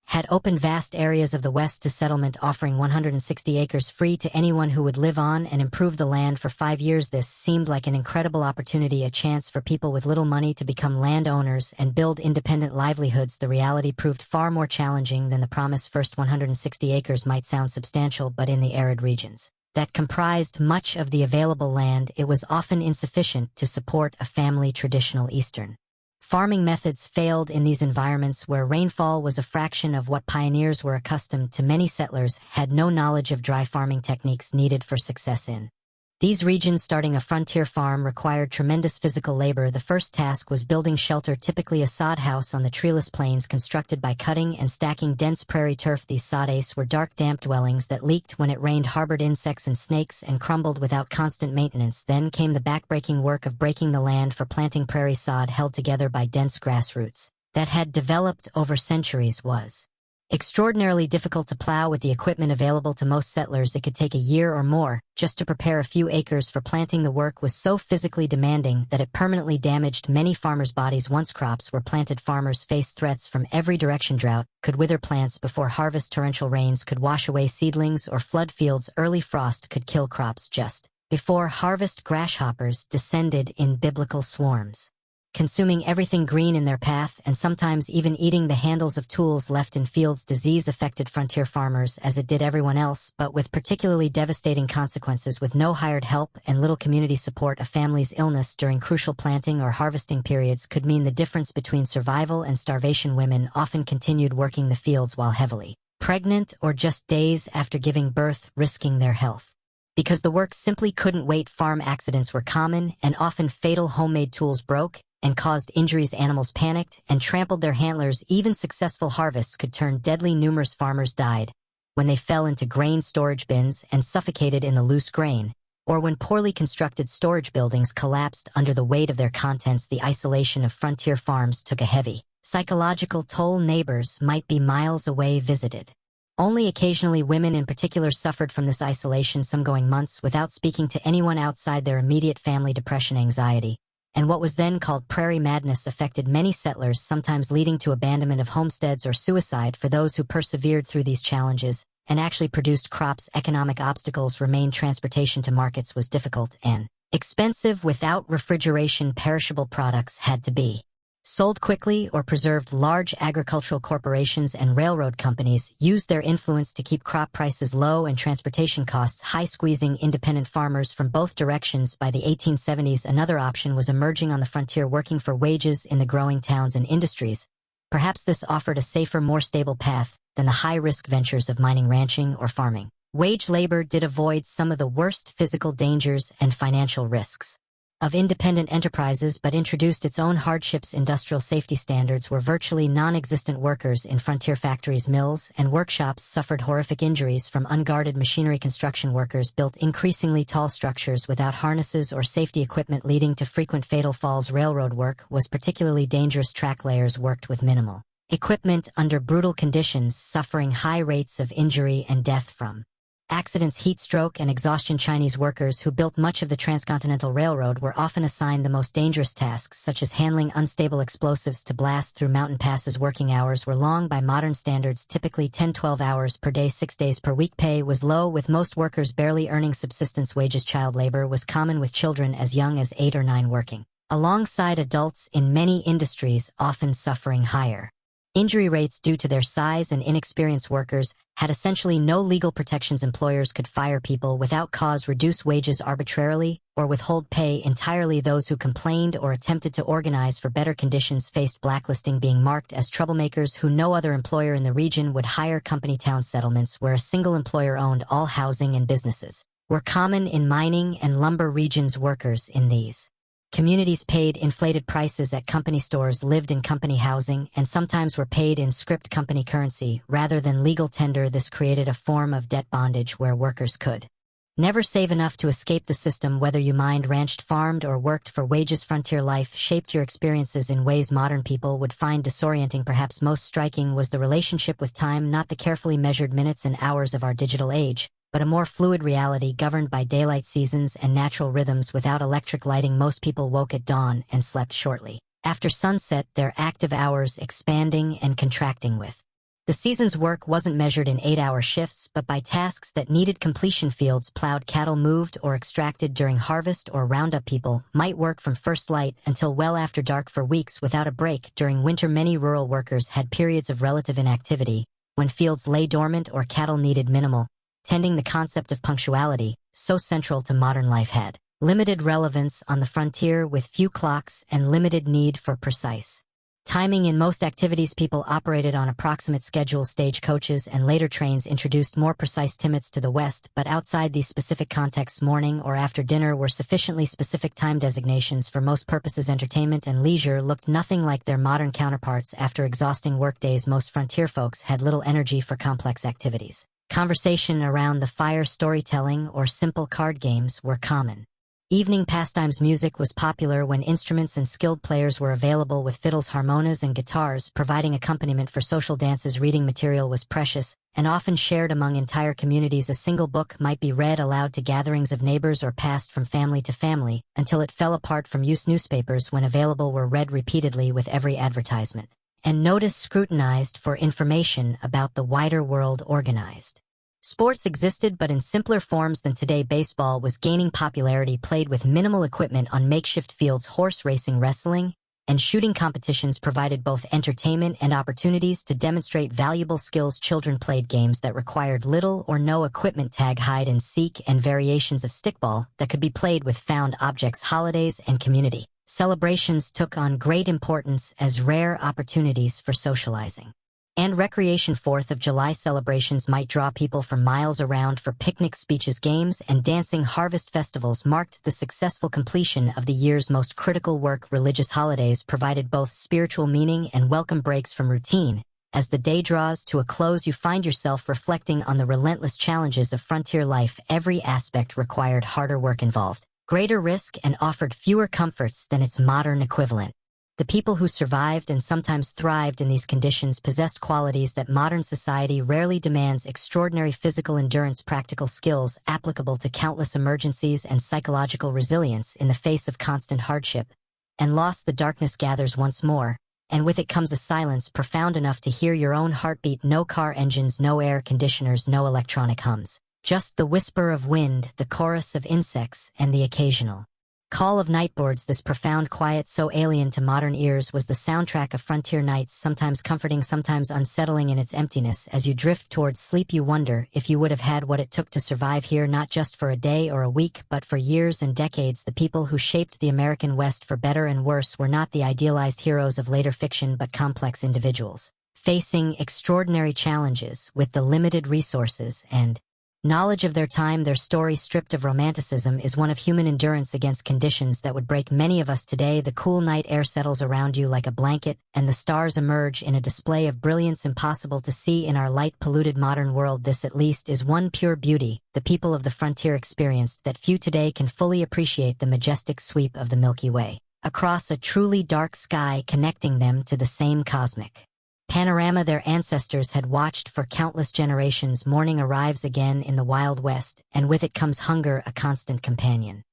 had opened vast areas of the West to settlement, offering 160 acres free to anyone who would live on and improve the land for 5 years. This seemed like an incredible opportunity, a chance for people with little money to become landowners and build independent livelihoods. The reality proved far more challenging than the promise. First, 160 acres might sound substantial, but in the arid regions that comprised much of the available land, it was often insufficient to support a family. Traditional Eastern farming methods failed in these environments where rainfall was a fraction of what pioneers were accustomed to. Many settlers had no knowledge of dry farming techniques needed for success in these regions. Starting a frontier farm required tremendous physical labor. The first task was building shelter, typically a sod house on the treeless plains constructed by cutting and stacking dense prairie turf. These sodays were dark, damp dwellings that leaked when it rained, harbored insects and snakes, and crumbled without constant maintenance. Then came the backbreaking work of breaking the land for planting. Prairie sod, held together by dense grass roots that had developed over centuries, was extraordinarily difficult to plow. With the equipment available to most settlers, it could take a year or more just to prepare a few acres for planting. The work was so physically demanding that it permanently damaged many farmers' bodies. Once crops were planted, farmers faced threats from every direction. Drought could wither plants before harvest, torrential rains could wash away seedlings or flood fields, early frost could kill crops just before harvest. Grasshoppers descended in biblical swarms, consuming everything green in their path and sometimes even eating the handles of tools left in fields. Disease affected frontier farmers as it did everyone else, but with particularly devastating consequences. With no hired help and little community support, a family's illness during crucial planting or harvesting periods could mean the difference between survival and starvation. Women often continued working the fields while heavily pregnant or just days after giving birth, risking their health because the work simply couldn't wait. Farm accidents were common and often fatal. Homemade tools broke and caused injuries. Animals panicked and trampled their handlers. Even successful harvests could turn deadly. Numerous farmers died when they fell into grain storage bins and suffocated in the loose grain, or when poorly constructed storage buildings collapsed under the weight of their contents. The isolation of frontier farms took a heavy psychological toll. Neighbors might be miles away, visited only occasionally. Women in particular suffered from this isolation, some going months without speaking to anyone outside their immediate family. Depression, anxiety, and what was then called prairie madness affected many settlers, sometimes leading to abandonment of homesteads or suicide. For those who persevered through these challenges and actually produced crops, economic obstacles remained. Transportation to markets was difficult and expensive. Without refrigeration, perishable products had to be sold quickly or preserved. Large agricultural corporations and railroad companies used their influence to keep crop prices low and transportation costs high, squeezing independent farmers from both directions. By the 1870s, another option was emerging on the frontier: working for wages in the growing towns and industries. Perhaps this offered a safer, more stable path than the high-risk ventures of mining, ranching, or farming. Wage labor did avoid some of the worst physical dangers and financial risks of independent enterprises but introduced its own hardships. Industrial safety standards were virtually non-existent. Workers in frontier factories, mills, and workshops suffered horrific injuries from unguarded machinery. Construction workers built increasingly tall structures without harnesses or safety equipment, leading to frequent fatal falls. Railroad work was particularly dangerous. Track layers worked with minimal equipment under brutal conditions, suffering high rates of injury and death from accidents, heat stroke, and exhaustion. Chinese workers who built much of the transcontinental railroad were often assigned the most dangerous tasks, such as handling unstable explosives to blast through mountain passes. Working hours were long by modern standards, typically 10-12 hours per day, 6 days per week. Pay was low, with most workers barely earning subsistence wages. Child labor was common, with children as young as 8 or 9 working alongside adults in many industries, often suffering higher injury rates due to their size, and inexperienced workers had essentially no legal protections. Employers could fire people without cause, reduce wages arbitrarily, or withhold pay entirely. Those who complained or attempted to organize for better conditions faced blacklisting, being marked as troublemakers who no other employer in the region would hire. Company town settlements, where a single employer owned all housing and businesses, were common in mining and lumber regions. Workers in these communities paid inflated prices at company stores, lived in company housing, and sometimes were paid in script company currency rather than legal tender. This created a form of debt bondage where workers could never save enough to escape the system. Whether you mined, ranched, farmed, or worked for wages, frontier life shaped your experiences in ways modern people would find disorienting. Perhaps most striking was the relationship with time, not the carefully measured minutes and hours of our digital age, but a more fluid reality governed by daylight seasons and natural rhythms. Without electric lighting, most people woke at dawn and slept shortly after sunset, their active hours expanding and contracting with the season's. Work wasn't measured in 8-hour shifts, but by tasks that needed completion. Fields plowed, cattle moved or extracted during harvest or roundup. People might work from first light until well after dark for weeks without a break. During winter, many rural workers had periods of relative inactivity when fields lay dormant or cattle needed minimal tending. The concept of punctuality, so central to modern life, had limited relevance on the frontier, with few clocks and limited need for precise timing in most activities. People operated on approximate schedules. Stagecoaches and later trains introduced more precise times to the West, but outside these specific contexts, morning or after dinner were sufficiently specific time designations for most purposes. Entertainment and leisure looked nothing like their modern counterparts. After exhausting workdays, most frontier folks had little energy for complex activities. Conversation around the fire, storytelling, or simple card games were common. Evening pastimes. Music was popular when instruments and skilled players were available, with fiddles, harmonas, and guitars providing accompaniment for social dances. Reading material was precious and often shared among entire communities. A single book might be read aloud to gatherings of neighbors or passed from family to family until it fell apart from use. Newspapers, when available, were read repeatedly, with every advertisement and notice scrutinized for information about the wider world. Organized sports existed, but in simpler forms than today. Baseball was gaining popularity, played with minimal equipment on makeshift fields. Horse racing, wrestling, and shooting competitions provided both entertainment and opportunities to demonstrate valuable skills. Children played games that required little or no equipment. Tag, hide and seek, and variations of stickball that could be played with found objects. Holidays and community celebrations took on great importance as rare opportunities for socializing and recreation. 4th of July celebrations might draw people from miles around for picnics, speeches, games, and dancing. Harvest festivals marked the successful completion of the year's most critical work. Religious holidays provided both spiritual meaning and welcome breaks from routine. As the day draws to a close, you find yourself reflecting on the relentless challenges of frontier life. Every aspect required harder work, involved greater risk, and offered fewer comforts than its modern equivalent. The people who survived and sometimes thrived in these conditions possessed qualities that modern society rarely demands: extraordinary physical endurance, practical skills applicable to countless emergencies, and psychological resilience in the face of constant hardship and loss. The darkness gathers once more, and with it comes a silence profound enough to hear your own heartbeat. No car engines, no air conditioners, no electronic hums. Just the whisper of wind, the chorus of insects, and the occasional call of nightbirds. This profound quiet, so alien to modern ears, was the soundtrack of frontier nights, sometimes comforting, sometimes unsettling in its emptiness. As you drift towards sleep, you wonder if you would have had what it took to survive here, not just for a day or a week, but for years and decades. The people who shaped the American West, for better and worse, were not the idealized heroes of later fiction, but complex individuals, facing extraordinary challenges with the limited resources and Knowledge of their time, their story stripped of romanticism, is one of human endurance against conditions that would break many of us today. The cool night air settles around you like a blanket, and the stars emerge in a display of brilliance impossible to see in our light-polluted modern world. This, at least, is one pure beauty the people of the frontier experienced that few today can fully appreciate: the majestic sweep of the Milky Way across a truly dark sky, connecting them to the same cosmic panorama their ancestors had watched for countless generations. Morning arrives again in the Wild West, and with it comes hunger, a constant companion.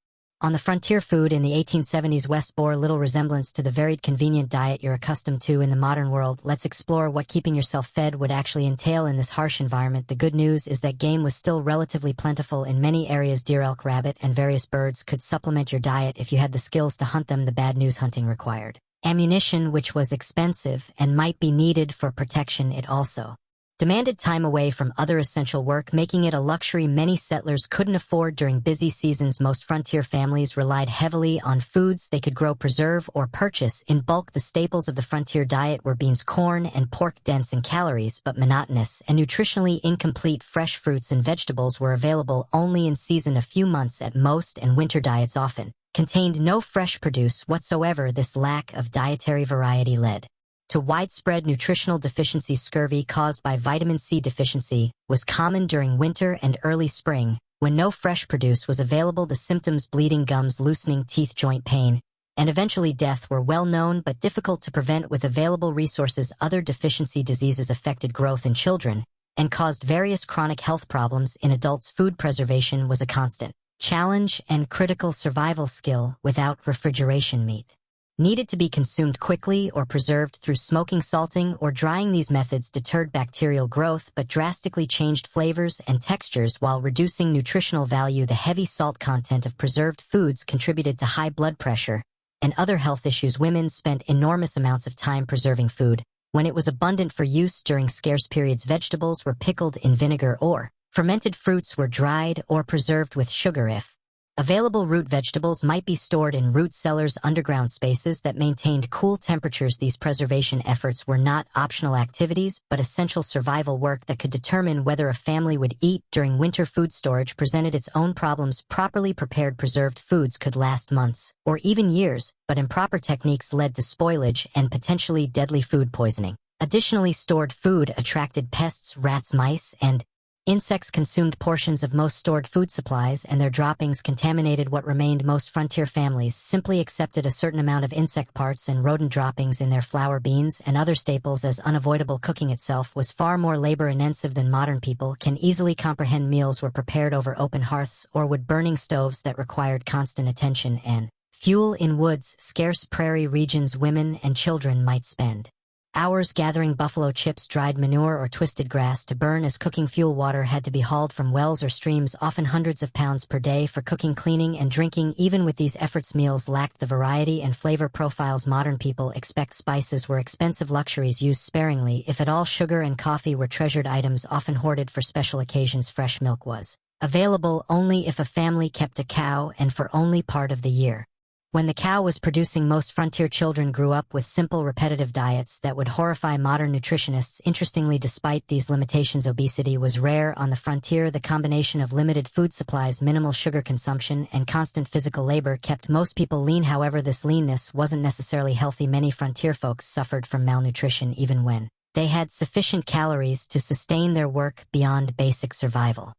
On the frontier, food in the 1870s West bore little resemblance to the varied, convenient diet you're accustomed to in the modern world. Let's explore what keeping yourself fed would actually entail in this harsh environment. The good news is that game was still relatively plentiful in many areas. Deer, elk, rabbit, and various birds could supplement your diet if you had the skills to hunt them. The bad news: hunting required ammunition, which was expensive and might be needed for protection. It also demanded time away from other essential work, making it a luxury many settlers couldn't afford. During busy seasons, most frontier families relied heavily on foods they could grow, preserve, or purchase in bulk. The staples of the frontier diet were beans, corn, and pork. Dense in calories but monotonous and nutritionally incomplete, fresh fruits and vegetables were available only in season a few months at most, and winter diets often contained no fresh produce whatsoever. This lack of dietary variety led to widespread nutritional deficiencies. Scurvy, caused by vitamin C deficiency, was common during winter and early spring, when no fresh produce was available. The symptoms: bleeding gums, loosening teeth, joint pain, and eventually death were well known but difficult to prevent with available resources. Other deficiency diseases affected growth in children and caused various chronic health problems in adults. Food preservation was a constant challenge and critical survival skill. Without refrigeration, meat needed to be consumed quickly or preserved through smoking, salting, or drying. These methods deterred bacterial growth but drastically changed flavors and textures while reducing nutritional value. The heavy salt content of preserved foods contributed to high blood pressure and other health issues. Women spent enormous amounts of time preserving food when it was abundant for use during scarce periods. Vegetables were pickled in vinegar or fermented. Fruits were dried or preserved with sugar. If available, root vegetables might be stored in root cellars, underground spaces that maintained cool temperatures. These preservation efforts were not optional activities, but essential survival work that could determine whether a family would eat. During winter, food storage presented its own problems. Properly prepared preserved foods could last months or even years, but improper techniques led to spoilage and potentially deadly food poisoning. Additionally, stored food attracted pests, rats, mice, and insects consumed portions of most stored food supplies, and their droppings contaminated what remained. Most frontier families simply accepted a certain amount of insect parts and rodent droppings in their flour, beans, and other staples as unavoidable. Cooking itself was far more labor-intensive than modern people can easily comprehend. Meals were prepared over open hearths or wood-burning stoves that required constant attention and fuel. In woods, scarce prairie regions, women and children might spend hours gathering buffalo chips, dried manure, or twisted grass to burn as cooking fuel. Water had to be hauled from wells or streams, often hundreds of pounds per day, for cooking, cleaning, and drinking. Even with these efforts, meals lacked the variety and flavor profiles modern people expect. Spices were expensive luxuries used sparingly, if at all. Sugar and coffee were treasured items often hoarded for special occasions. Fresh milk was available only if a family kept a cow, and for only part of the year. When the cow was producing, most frontier children grew up with simple, repetitive diets that would horrify modern nutritionists. Interestingly, despite these limitations, obesity was rare on the frontier. The combination of limited food supplies, minimal sugar consumption, and constant physical labor kept most people lean. However, this leanness wasn't necessarily healthy. Many frontier folks suffered from malnutrition even when they had sufficient calories to sustain their work beyond basic survival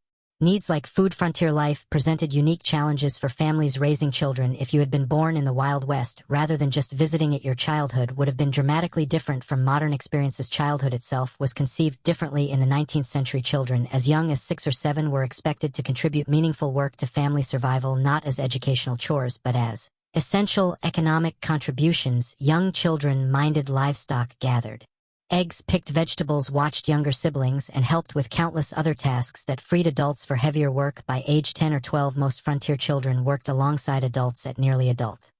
needs. Like food, frontier life presented unique challenges for families raising children. If you had been born in the Wild West rather than just visiting it, your childhood would have been dramatically different from modern experiences. Childhood itself was conceived differently in the 19th century. Children as young as 6 or 7 were expected to contribute meaningful work to family survival, not as educational chores, but as essential economic contributions. Young children minded livestock, gathered eggs, picked vegetables, watched younger siblings, and helped with countless other tasks that freed adults for heavier work. By age 10 or 12, most frontier children worked alongside adults at nearly adult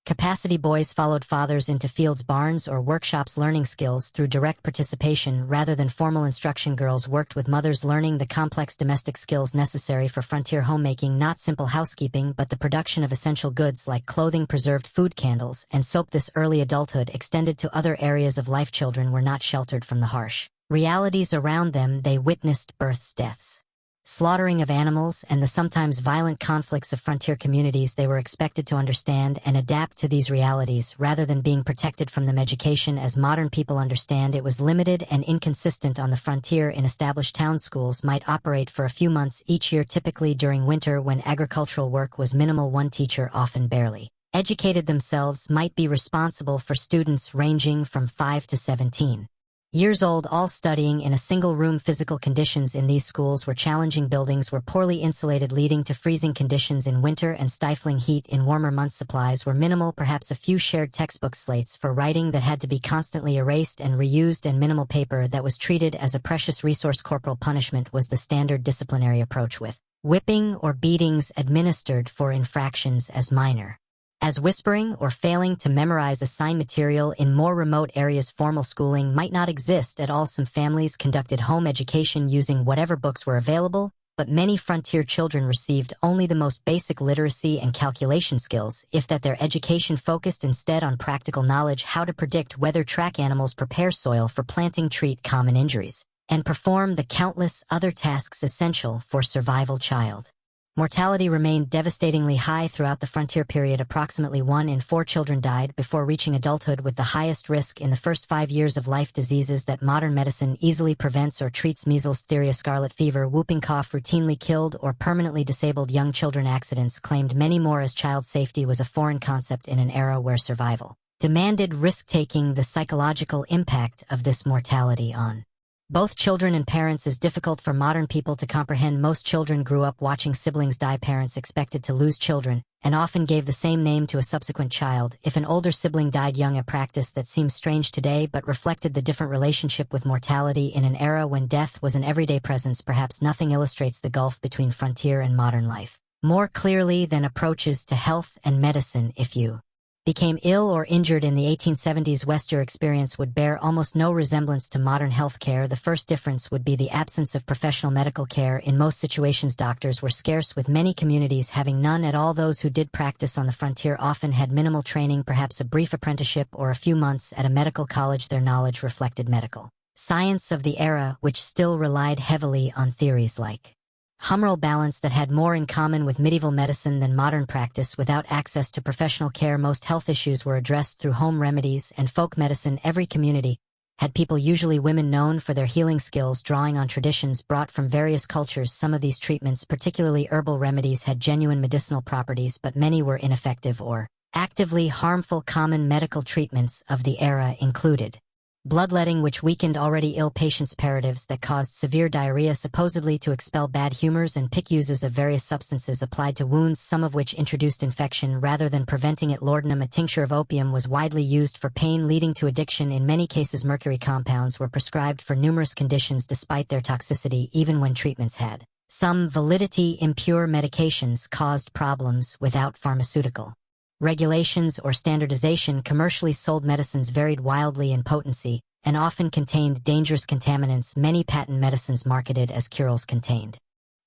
capacity. Boys followed fathers into fields, barns, or workshops, learning skills through direct participation rather than formal instruction. Girls worked with mothers, learning the complex domestic skills necessary for frontier homemaking, not simple housekeeping, but the production of essential goods like clothing, preserved food, candles, and soap. This early adulthood extended to other areas of life. Children were not sheltered from the harsh realities around them. They witnessed births, deaths, slaughtering of animals, and the sometimes violent conflicts of frontier communities, they were expected to understand and adapt to these realities rather than being protected from them. Education, as modern people understand it, was limited and inconsistent on the frontier. In established town, schools might operate for a few months each year, typically during winter when agricultural work was minimal. One teacher, often barely educated themselves, might be responsible for students ranging from 5 to 17 years old, all studying in a single room. Physical conditions in these schools were challenging. Buildings were poorly insulated, leading to freezing conditions in winter and stifling heat in warmer months. Supplies were minimal, perhaps a few shared textbook, slates for writing that had to be constantly erased and reused, and minimal paper that was treated as a precious resource. Corporal punishment was the standard disciplinary approach, with whipping or beatings administered for infractions as minor as whispering or failing to memorize assigned material. In more remote areas, formal schooling might not exist at all. Some families conducted home education using whatever books were available, but many frontier children received only the most basic literacy and calculation skills, if that. Their education focused instead on practical knowledge: how to predict weather, track animals, prepare soil for planting, treat common injuries, and perform the countless other tasks essential for survival. Child mortality remained devastatingly high throughout the frontier period. Approximately 1 in 4 children died before reaching adulthood, with the highest risk in the first 5 years of life. Diseases that modern medicine easily prevents or treats: measles, diphtheria, scarlet fever, whooping cough, routinely killed or permanently disabled young children. Accidents claimed many more, as child safety was a foreign concept in an era where survival demanded risk-taking. The psychological impact of this mortality on both children and parents is difficult for modern people to comprehend. Most children grew up watching siblings die. Parents expected to lose children, and often gave the same name to a subsequent child if an older sibling died young, a practice that seems strange today but reflected the different relationship with mortality in an era when death was an everyday presence. Perhaps nothing illustrates the gulf between frontier and modern life more clearly than approaches to health and medicine. If you became ill or injured in the 1870s, West, your experience would bear almost no resemblance to modern health care. The first difference would be the absence of professional medical care. In most situations, doctors were scarce, with many communities having none at all. Those who did practice on the frontier often had minimal training, perhaps a brief apprenticeship or a few months at a medical college. Their knowledge reflected medical science of the era, which still relied heavily on theories like humoral balance that had more in common with medieval medicine than modern practice. Without access to professional care, most health issues were addressed through home remedies and folk medicine. Every community had people, usually women, known for their healing skills, drawing on traditions brought from various cultures. Some of these treatments, particularly herbal remedies, had genuine medicinal properties, but many were ineffective or actively harmful. Common medical treatments of the era included bloodletting, which weakened already ill patients; paratives that caused severe diarrhea, supposedly to expel bad humors; and pick uses of various substances applied to wounds, some of which introduced infection rather than preventing it. Laudanum, a tincture of opium, was widely used for pain, leading to addiction. In many cases, mercury compounds were prescribed for numerous conditions despite their toxicity, even when treatments had some validity. Impure medications caused problems without pharmaceutical regulations or standardization. Commercially sold medicines varied wildly in potency and often contained dangerous contaminants. Many patent medicines marketed as cure-alls contained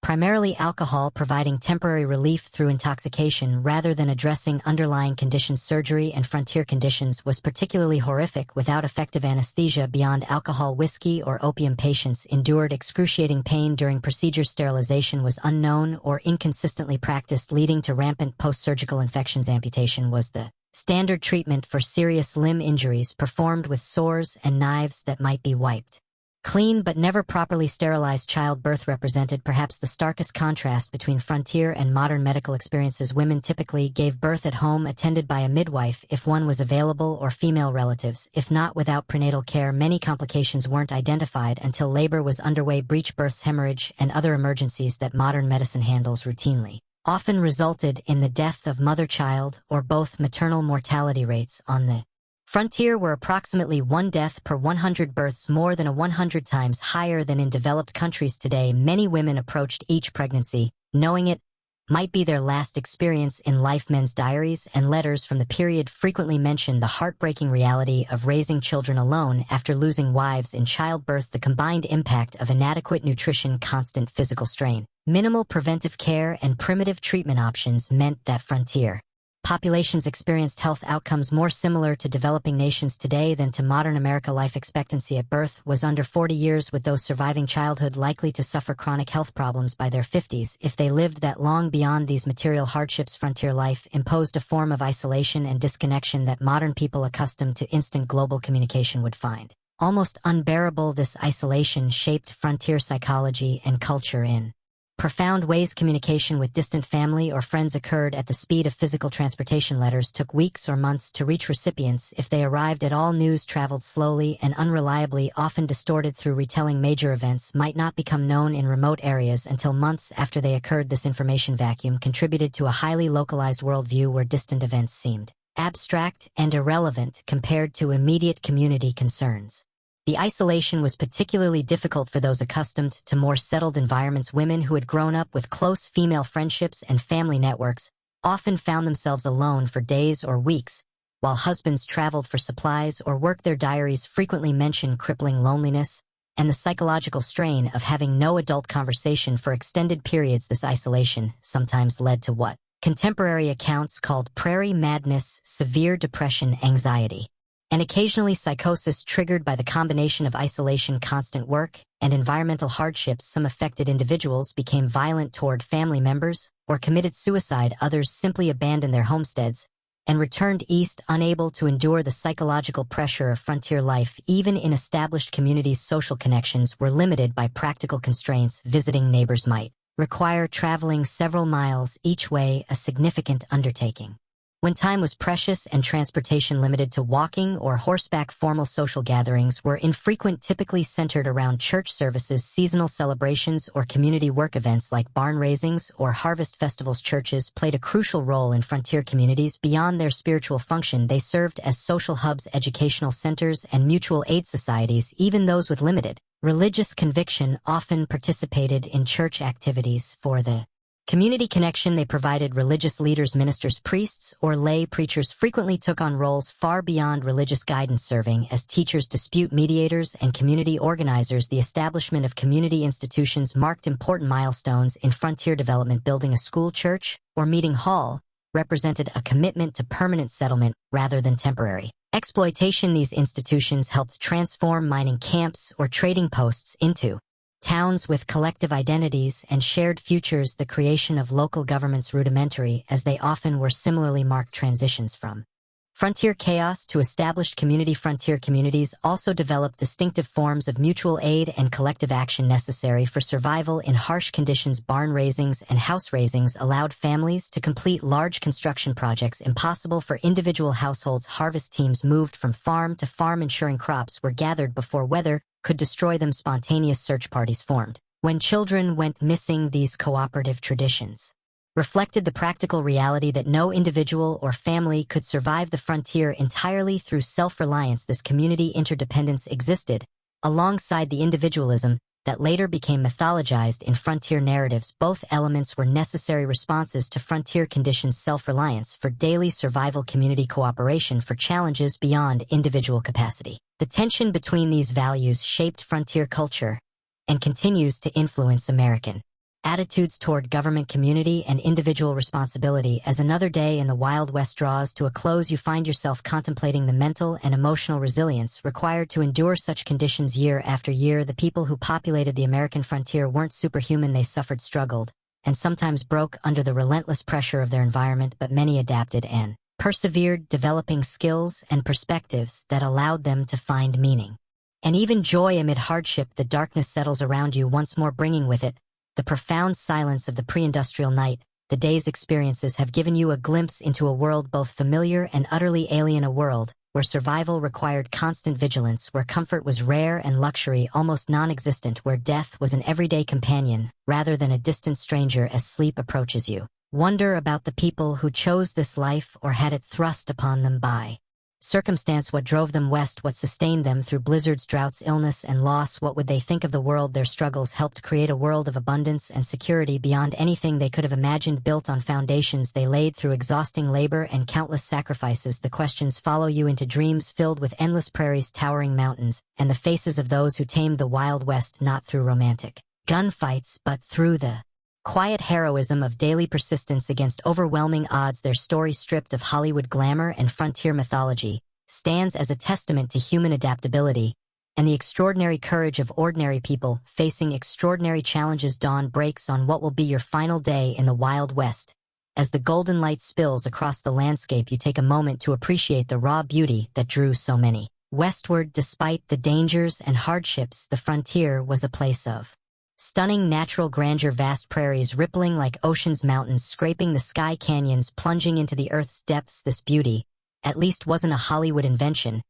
primarily alcohol, providing temporary relief through intoxication rather than addressing underlying conditions. Surgery and frontier conditions was particularly horrific. Without effective anesthesia beyond alcohol, whiskey, or opium, patients endured excruciating pain during procedures. Sterilization was unknown or inconsistently practiced, leading to rampant post-surgical infections. Amputation was the standard treatment for serious limb injuries, performed with sores and knives that might be wiped clean but never properly sterilized. Childbirth represented perhaps the starkest contrast between frontier and modern medical experiences. Women typically gave birth at home, attended by a midwife if one was available, or female relatives, if not without prenatal care. Many complications weren't identified until labor was underway. Breech births, hemorrhage, and other emergencies that modern medicine handles routinely often resulted in the death of mother-child or both. Maternal mortality rates on the frontier were approximately 1 death per 100 births, more than 100 times higher than in developed countries today. Many women approached each pregnancy knowing it might be their last experience in life. Men's diaries and letters from the period frequently mention the heartbreaking reality of raising children alone after losing wives in childbirth. The combined impact of inadequate nutrition, constant physical strain, minimal preventive care, and primitive treatment options meant that frontier Populations experienced health outcomes more similar to developing nations today than to modern America. Life expectancy at birth was under 40 years, with those surviving childhood likely to suffer chronic health problems by their 50s if they lived that long. Beyond these material hardships, frontier life imposed a form of isolation and disconnection that modern people accustomed to instant global communication would find almost unbearable. This isolation shaped frontier psychology and culture in profound ways. Communication with distant family or friends occurred at the speed of physical transportation. Letters took weeks or months to reach recipients if they arrived at all. News traveled slowly and unreliably, often distorted through retelling. Major events might not become known in remote areas until months after they occurred. This information vacuum contributed to a highly localized worldview where distant events seemed abstract and irrelevant compared to immediate community concerns. The isolation was particularly difficult for those accustomed to more settled environments. Women who had grown up with close female friendships and family networks often found themselves alone for days or weeks, while husbands traveled for supplies or work. Their diaries frequently mention crippling loneliness and the psychological strain of having no adult conversation for extended periods. This isolation sometimes led to what contemporary accounts called prairie madness, severe depression, anxiety, and occasionally psychosis triggered by the combination of isolation, constant work, and environmental hardships. Some affected individuals became violent toward family members or committed suicide. Others simply abandoned their homesteads and returned east, unable to endure the psychological pressure of frontier life. Even in established communities, social connections were limited by practical constraints. Visiting neighbors might require traveling several miles each way, a significant undertaking. When time was precious and transportation limited to walking or horseback, formal social gatherings were infrequent, typically centered around church services, seasonal celebrations, or community work events like barn raisings or harvest festivals. Churches played a crucial role in frontier communities. Beyond their spiritual function, they served as social hubs, educational centers, and mutual aid societies. Even those with limited religious conviction often participated in church activities for the community connection. They provided religious leaders, ministers, priests, or lay preachers frequently took on roles far beyond religious guidance, serving as teachers, dispute mediators, and community organizers. The establishment of community institutions marked important milestones in frontier development. Building a school, church, or meeting hall represented a commitment to permanent settlement rather than temporary exploitation. These institutions helped transform mining camps or trading posts into towns with collective identities and shared futures. The creation of local governments, rudimentary as they often were, similarly marked transitions from frontier chaos to established community. Frontier communities also developed distinctive forms of mutual aid and collective action necessary for survival in harsh conditions. Barn raisings and house raisings allowed families to complete large construction projects impossible for individual households. Harvest teams moved from farm to farm, ensuring crops were gathered before weather could destroy them. Spontaneous search parties formed when children went missing. These cooperative traditions reflected the practical reality that no individual or family could survive the frontier entirely through self-reliance. This community interdependence existed alongside the individualism that later became mythologized in frontier narratives. Both elements were necessary responses to frontier conditions: self-reliance for daily survival, community cooperation for challenges beyond individual capacity. The tension between these values shaped frontier culture and continues to influence American attitudes toward government, community, and individual responsibility. As another day in the Wild West draws to a close, you find yourself contemplating the mental and emotional resilience required to endure such conditions year after year. The people who populated the American frontier weren't superhuman. They suffered, struggled, and sometimes broke under the relentless pressure of their environment, but many adapted and persevered, developing skills and perspectives that allowed them to find meaning and even joy amid hardship. The darkness settles around you once more, bringing with it the profound silence of the pre-industrial night. The day's experiences have given you a glimpse into a world both familiar and utterly alien, a world where survival required constant vigilance, where comfort was rare and luxury almost non-existent, where death was an everyday companion rather than a distant stranger as sleep approaches you. Wonder about the people who chose this life or had it thrust upon them by circumstance. What drove them west? What sustained them through blizzards, droughts, illness, and loss? What would they think of the world? Their struggles helped create a world of abundance and security beyond anything they could have imagined, built on foundations they laid through exhausting labor and countless sacrifices. The questions follow you into dreams filled with endless prairies, towering mountains, and the faces of those who tamed the Wild West, not through romantic gunfights, but through the quiet heroism of daily persistence against overwhelming odds. Their story, stripped of Hollywood glamour and frontier mythology, stands as a testament to human adaptability and the extraordinary courage of ordinary people facing extraordinary challenges. Dawn breaks on what will be your final day in the Wild West. As the golden light spills across the landscape, you take a moment to appreciate the raw beauty that drew so many westward. Despite the dangers and hardships, the frontier was a place of stunning natural grandeur, vast prairies rippling like oceans, mountains scraping the sky, canyons plunging into the earth's depths. This beauty, at least, wasn't a Hollywood invention,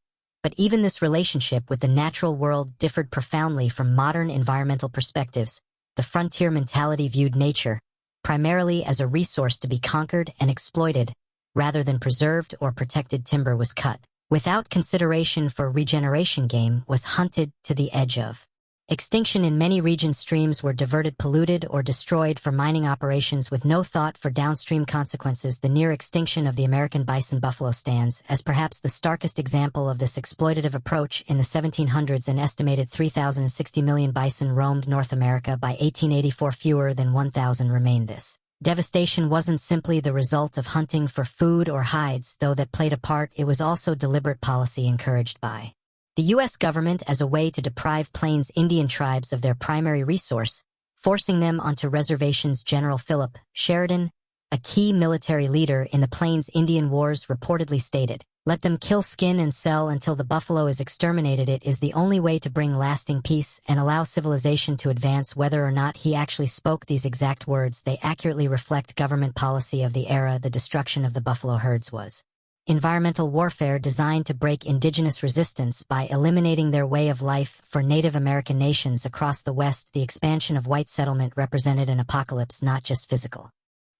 but even this relationship with the natural world differed profoundly from modern environmental perspectives. The frontier mentality viewed nature primarily as a resource to be conquered and exploited, rather than preserved or protected. Timber was cut without consideration for regeneration. Game was hunted to the edge of extinction. In many regions, streams were diverted, polluted, or destroyed for mining operations with no thought for downstream consequences. The near extinction of the American bison buffalo stands as perhaps the starkest example of this exploitative approach. In the 1700s, an estimated 3,060 million bison roamed North America. By 1884, fewer than 1,000 remained. This devastation wasn't simply the result of hunting for food or hides, though that played a part. It was also deliberate policy encouraged by the U.S. government as a way to deprive Plains Indian tribes of their primary resource, forcing them onto reservations. General Philip Sheridan, a key military leader in the Plains Indian Wars, reportedly stated, "Let them kill, skin, and sell until the buffalo is exterminated. It is the only way to bring lasting peace and allow civilization to advance." Whether or not he actually spoke these exact words, they accurately reflect government policy of the era. The destruction of the buffalo herds was environmental warfare designed to break indigenous resistance by eliminating their way of life. For Native American nations across the West, the expansion of white settlement represented an apocalypse, not just physical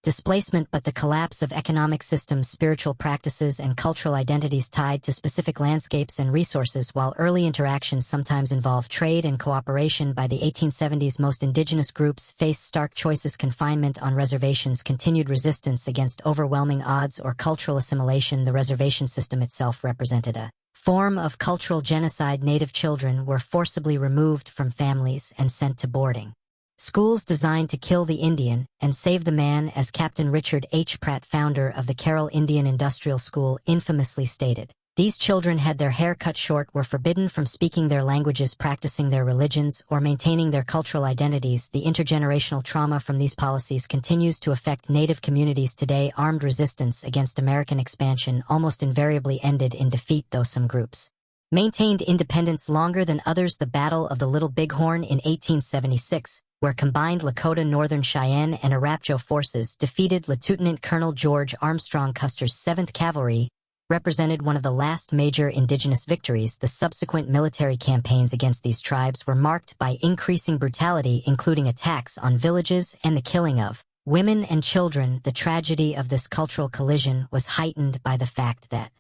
displacement, but the collapse of economic systems, spiritual practices, and cultural identities tied to specific landscapes and resources. While early interactions sometimes involved trade and cooperation, by the 1870s most indigenous groups faced stark choices: confinement on reservations, continued resistance against overwhelming odds, or cultural assimilation. The reservation system itself represented a form of cultural genocide. Native children were forcibly removed from families and sent to boarding schools designed to kill the Indian and save the man, as Captain Richard H. Pratt, founder of the Carroll Indian Industrial School, infamously stated. These children had their hair cut short, were forbidden from speaking their languages, practicing their religions, or maintaining their cultural identities. The intergenerational trauma from these policies continues to affect Native communities today. Armed resistance against American expansion almost invariably ended in defeat, though some groups maintained independence longer than others. The Battle of the Little Bighorn in 1876, where combined Lakota, Northern Cheyenne, and Arapaho forces defeated Lieutenant Colonel George Armstrong Custer's 7th Cavalry, represented one of the last major indigenous victories. The subsequent military campaigns against these tribes were marked by increasing brutality, including attacks on villages and the killing of women and children. The tragedy of this cultural collision was heightened by the fact that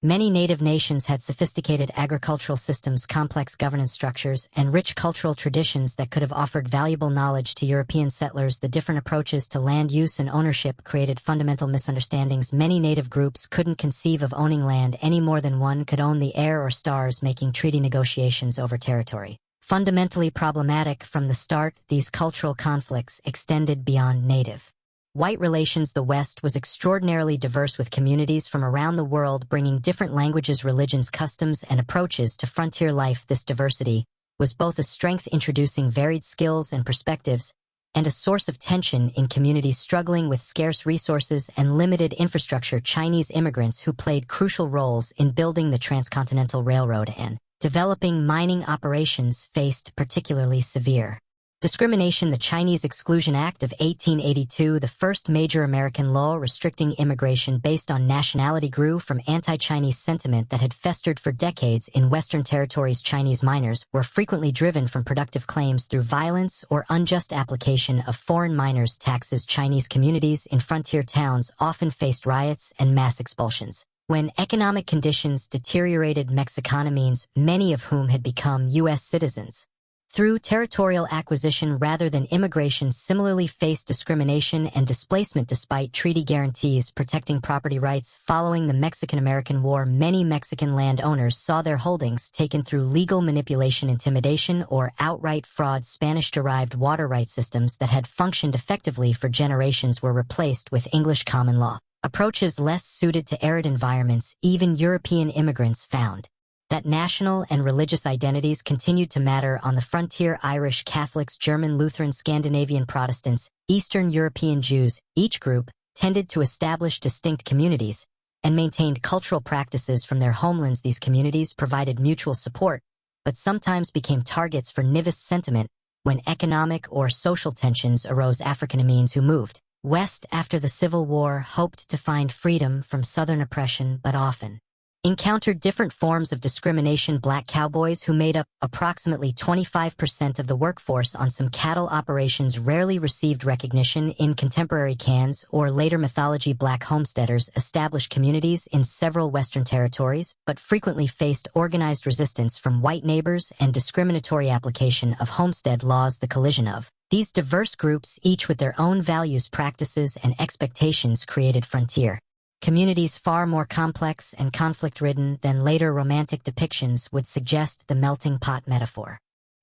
many Native nations had sophisticated agricultural systems, complex governance structures, and rich cultural traditions that could have offered valuable knowledge to European settlers. The different approaches to land use and ownership created fundamental misunderstandings. Many Native groups couldn't conceive of owning land any more than one could own the air or stars, making treaty negotiations over territory fundamentally problematic from the start. These cultural conflicts extended beyond Native white relations. The West was extraordinarily diverse, with communities from around the world bringing different languages, religions, customs, and approaches to frontier life. This diversity was both a strength, introducing varied skills and perspectives, and a source of tension in communities struggling with scarce resources and limited infrastructure. Chinese immigrants, who played crucial roles in building the Transcontinental Railroad and developing mining operations, faced particularly severe discrimination. The Chinese Exclusion Act of 1882, the first major American law restricting immigration based on nationality, grew from anti-Chinese sentiment that had festered for decades in Western territories. Chinese miners were frequently driven from productive claims through violence or unjust application of foreign miners' taxes. Chinese communities in frontier towns often faced riots and mass expulsions. When economic conditions deteriorated, Mexicanos, many of whom had become U.S. citizens, through territorial acquisition rather than immigration similarly faced discrimination and displacement despite treaty guarantees protecting property rights. Following the Mexican-American War, many Mexican landowners saw their holdings taken through legal manipulation, intimidation, or outright fraud. Spanish-derived water right systems that had functioned effectively for generations were replaced with English common law approaches less suited to arid environments. Even European immigrants found that national and religious identities continued to matter on the frontier. Irish Catholics, German Lutherans, Scandinavian Protestants, Eastern European Jews, each group tended to establish distinct communities and maintained cultural practices from their homelands. These communities provided mutual support, but sometimes became targets for nivist sentiment when economic or social tensions arose. African Americans who moved west after the Civil War hoped to find freedom from Southern oppression, but often encountered different forms of discrimination. Black cowboys, who made up approximately 25% of the workforce on some cattle operations, rarely received recognition in contemporary cans or later mythology. Black homesteaders established communities in several Western territories, but frequently faced organized resistance from white neighbors and discriminatory application of homestead laws. The collision of these diverse groups, each with their own values, practices, and expectations, created frontier communities far more complex and conflict-ridden than later romantic depictions would suggest. The melting pot metaphor,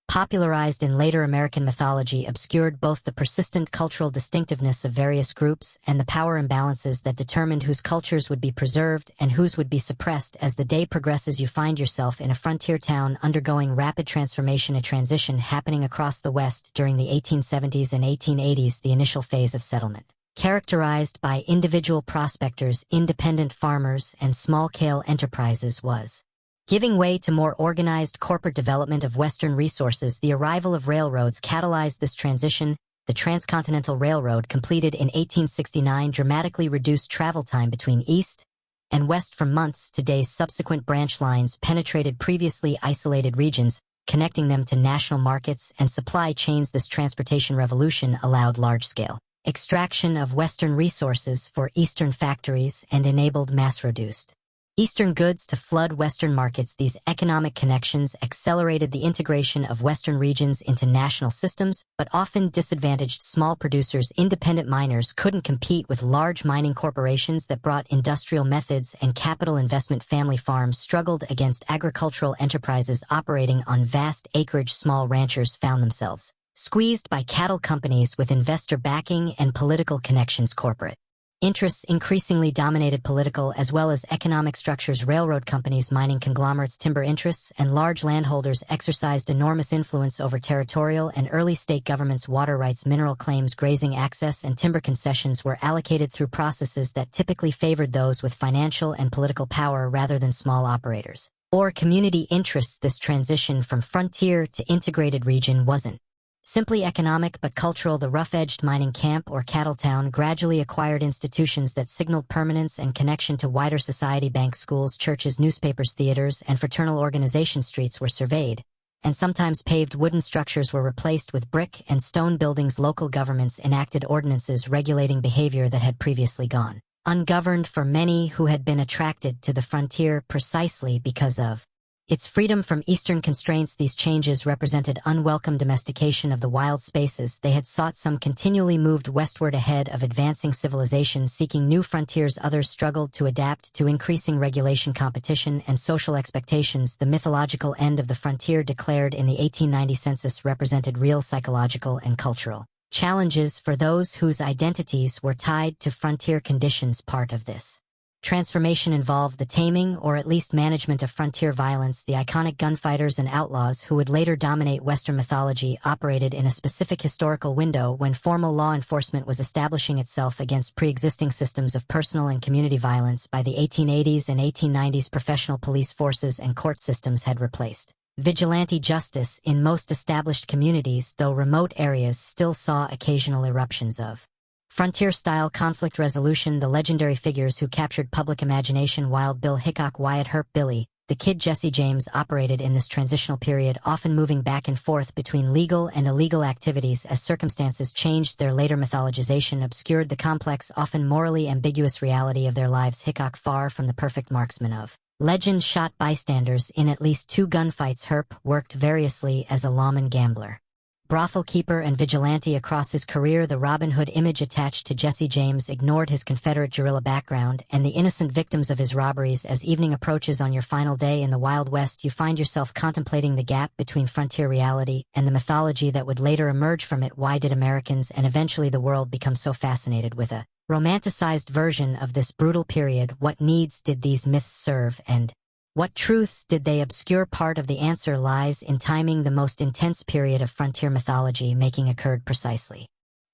popularized in later American mythology, obscured both the persistent cultural distinctiveness of various groups and the power imbalances that determined whose cultures would be preserved and whose would be suppressed. As the day progresses, you find yourself in a frontier town undergoing rapid transformation, a transition happening across the West during the 1870s and 1880s, the initial phase of settlement, characterized by individual prospectors, independent farmers, and small-scale enterprises, was giving way to more organized corporate development of Western resources. The arrival of railroads catalyzed this transition. The Transcontinental Railroad, completed in 1869, dramatically reduced travel time between East and West from months to days. Subsequent branch lines penetrated previously isolated regions, connecting them to national markets and supply chains. This transportation revolution allowed large-scale extraction of Western resources for Eastern factories and enabled mass-produced Eastern goods to flood Western markets. These economic connections accelerated the integration of Western regions into national systems, but often disadvantaged small producers. Independent miners couldn't compete with large mining corporations that brought industrial methods and capital investment. Family farms struggled against agricultural enterprises operating on vast acreage. Small ranchers found themselves squeezed by cattle companies with investor backing and political connections. Corporate interests increasingly dominated political as well as economic structures. Railroad companies, mining conglomerates, timber interests, and large landholders exercised enormous influence over territorial and early state governments. Water rights, mineral claims, grazing access, and timber concessions were allocated through processes that typically favored those with financial and political power rather than small operators or community interests. This transition from frontier to integrated region wasn't simply economic but cultural. The rough-edged mining camp or cattle town gradually acquired institutions that signaled permanence and connection to wider society. Banks, schools, churches, newspapers, theaters, and fraternal organization. Streets were surveyed, and sometimes paved wooden structures were replaced with brick and stone buildings. Local governments enacted ordinances regulating behavior that had previously gone ungoverned. For many who had been attracted to the frontier precisely because of its freedom from Eastern constraints, these changes represented unwelcome domestication of the wild spaces they had sought. Some continually moved westward ahead of advancing civilization, seeking new frontiers. Others struggled to adapt to increasing regulation, competition, and social expectations. The mythological end of the frontier, declared in the 1890 census, represented real psychological and cultural challenges for those whose identities were tied to frontier conditions. Part of this transformation involved the taming or at least management of frontier violence. The iconic gunfighters and outlaws who would later dominate Western mythology operated in a specific historical window when formal law enforcement was establishing itself against pre-existing systems of personal and community violence. By the 1880s and 1890s, professional police forces and court systems had replaced vigilante justice in most established communities, though remote areas still saw occasional eruptions of frontier-style conflict resolution. The legendary figures who captured public imagination, Wild Bill Hickok, Wyatt Earp, Billy the Kid, Jesse James, operated in this transitional period, often moving back and forth between legal and illegal activities as circumstances changed. Their later mythologization obscured the complex, often morally ambiguous reality of their lives. Hickok, far from the perfect marksman of Legend shot bystanders in at least 2 gunfights. Herp worked variously as a lawman gambler, brothel keeper and vigilante across his career. The Robin Hood image attached to Jesse James ignored his Confederate guerrilla background and the innocent victims of his robberies. As evening approaches on your final day in the Wild West, you find yourself contemplating the gap between frontier reality and the mythology that would later emerge from it. Why did Americans and eventually the world become so fascinated with a romanticized version of this brutal period? What needs did these myths serve, and what truths did they obscure? Part of the answer lies in timing. The most intense period of frontier mythology making occurred precisely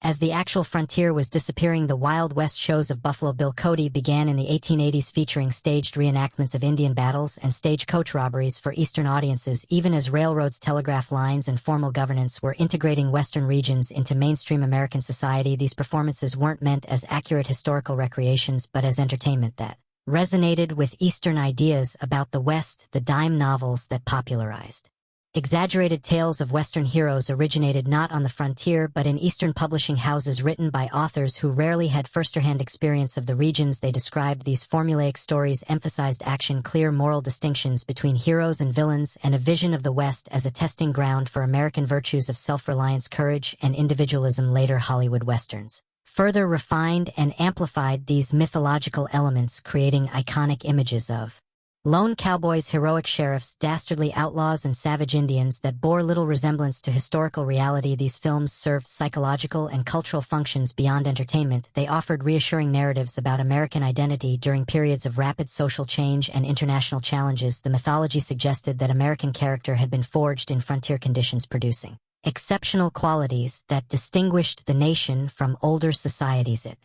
as the actual frontier was disappearing. The Wild West shows of Buffalo Bill Cody began in the 1880s, featuring staged reenactments of Indian battles and stagecoach robberies for Eastern audiences. Even as railroads, telegraph lines, and formal governance were integrating Western regions into mainstream American society, these performances weren't meant as accurate historical recreations but as entertainment that resonated with Eastern ideas about the West. The dime novels that popularized exaggerated tales of Western heroes originated not on the frontier but in Eastern publishing houses, written by authors who rarely had first-hand experience of the regions they described. These formulaic stories emphasized action, clear moral distinctions between heroes and villains, and a vision of the West as a testing ground for American virtues of self-reliance, courage, and individualism. Later Hollywood Westerns further refined and amplified these mythological elements, creating iconic images of lone cowboys, heroic sheriffs, dastardly outlaws, and savage Indians that bore little resemblance to historical reality. These films served psychological and cultural functions beyond entertainment. They offered reassuring narratives about American identity during periods of rapid social change and international challenges. The mythology suggested that American character had been forged in frontier conditions, producing exceptional qualities that distinguished the nation from older societies. It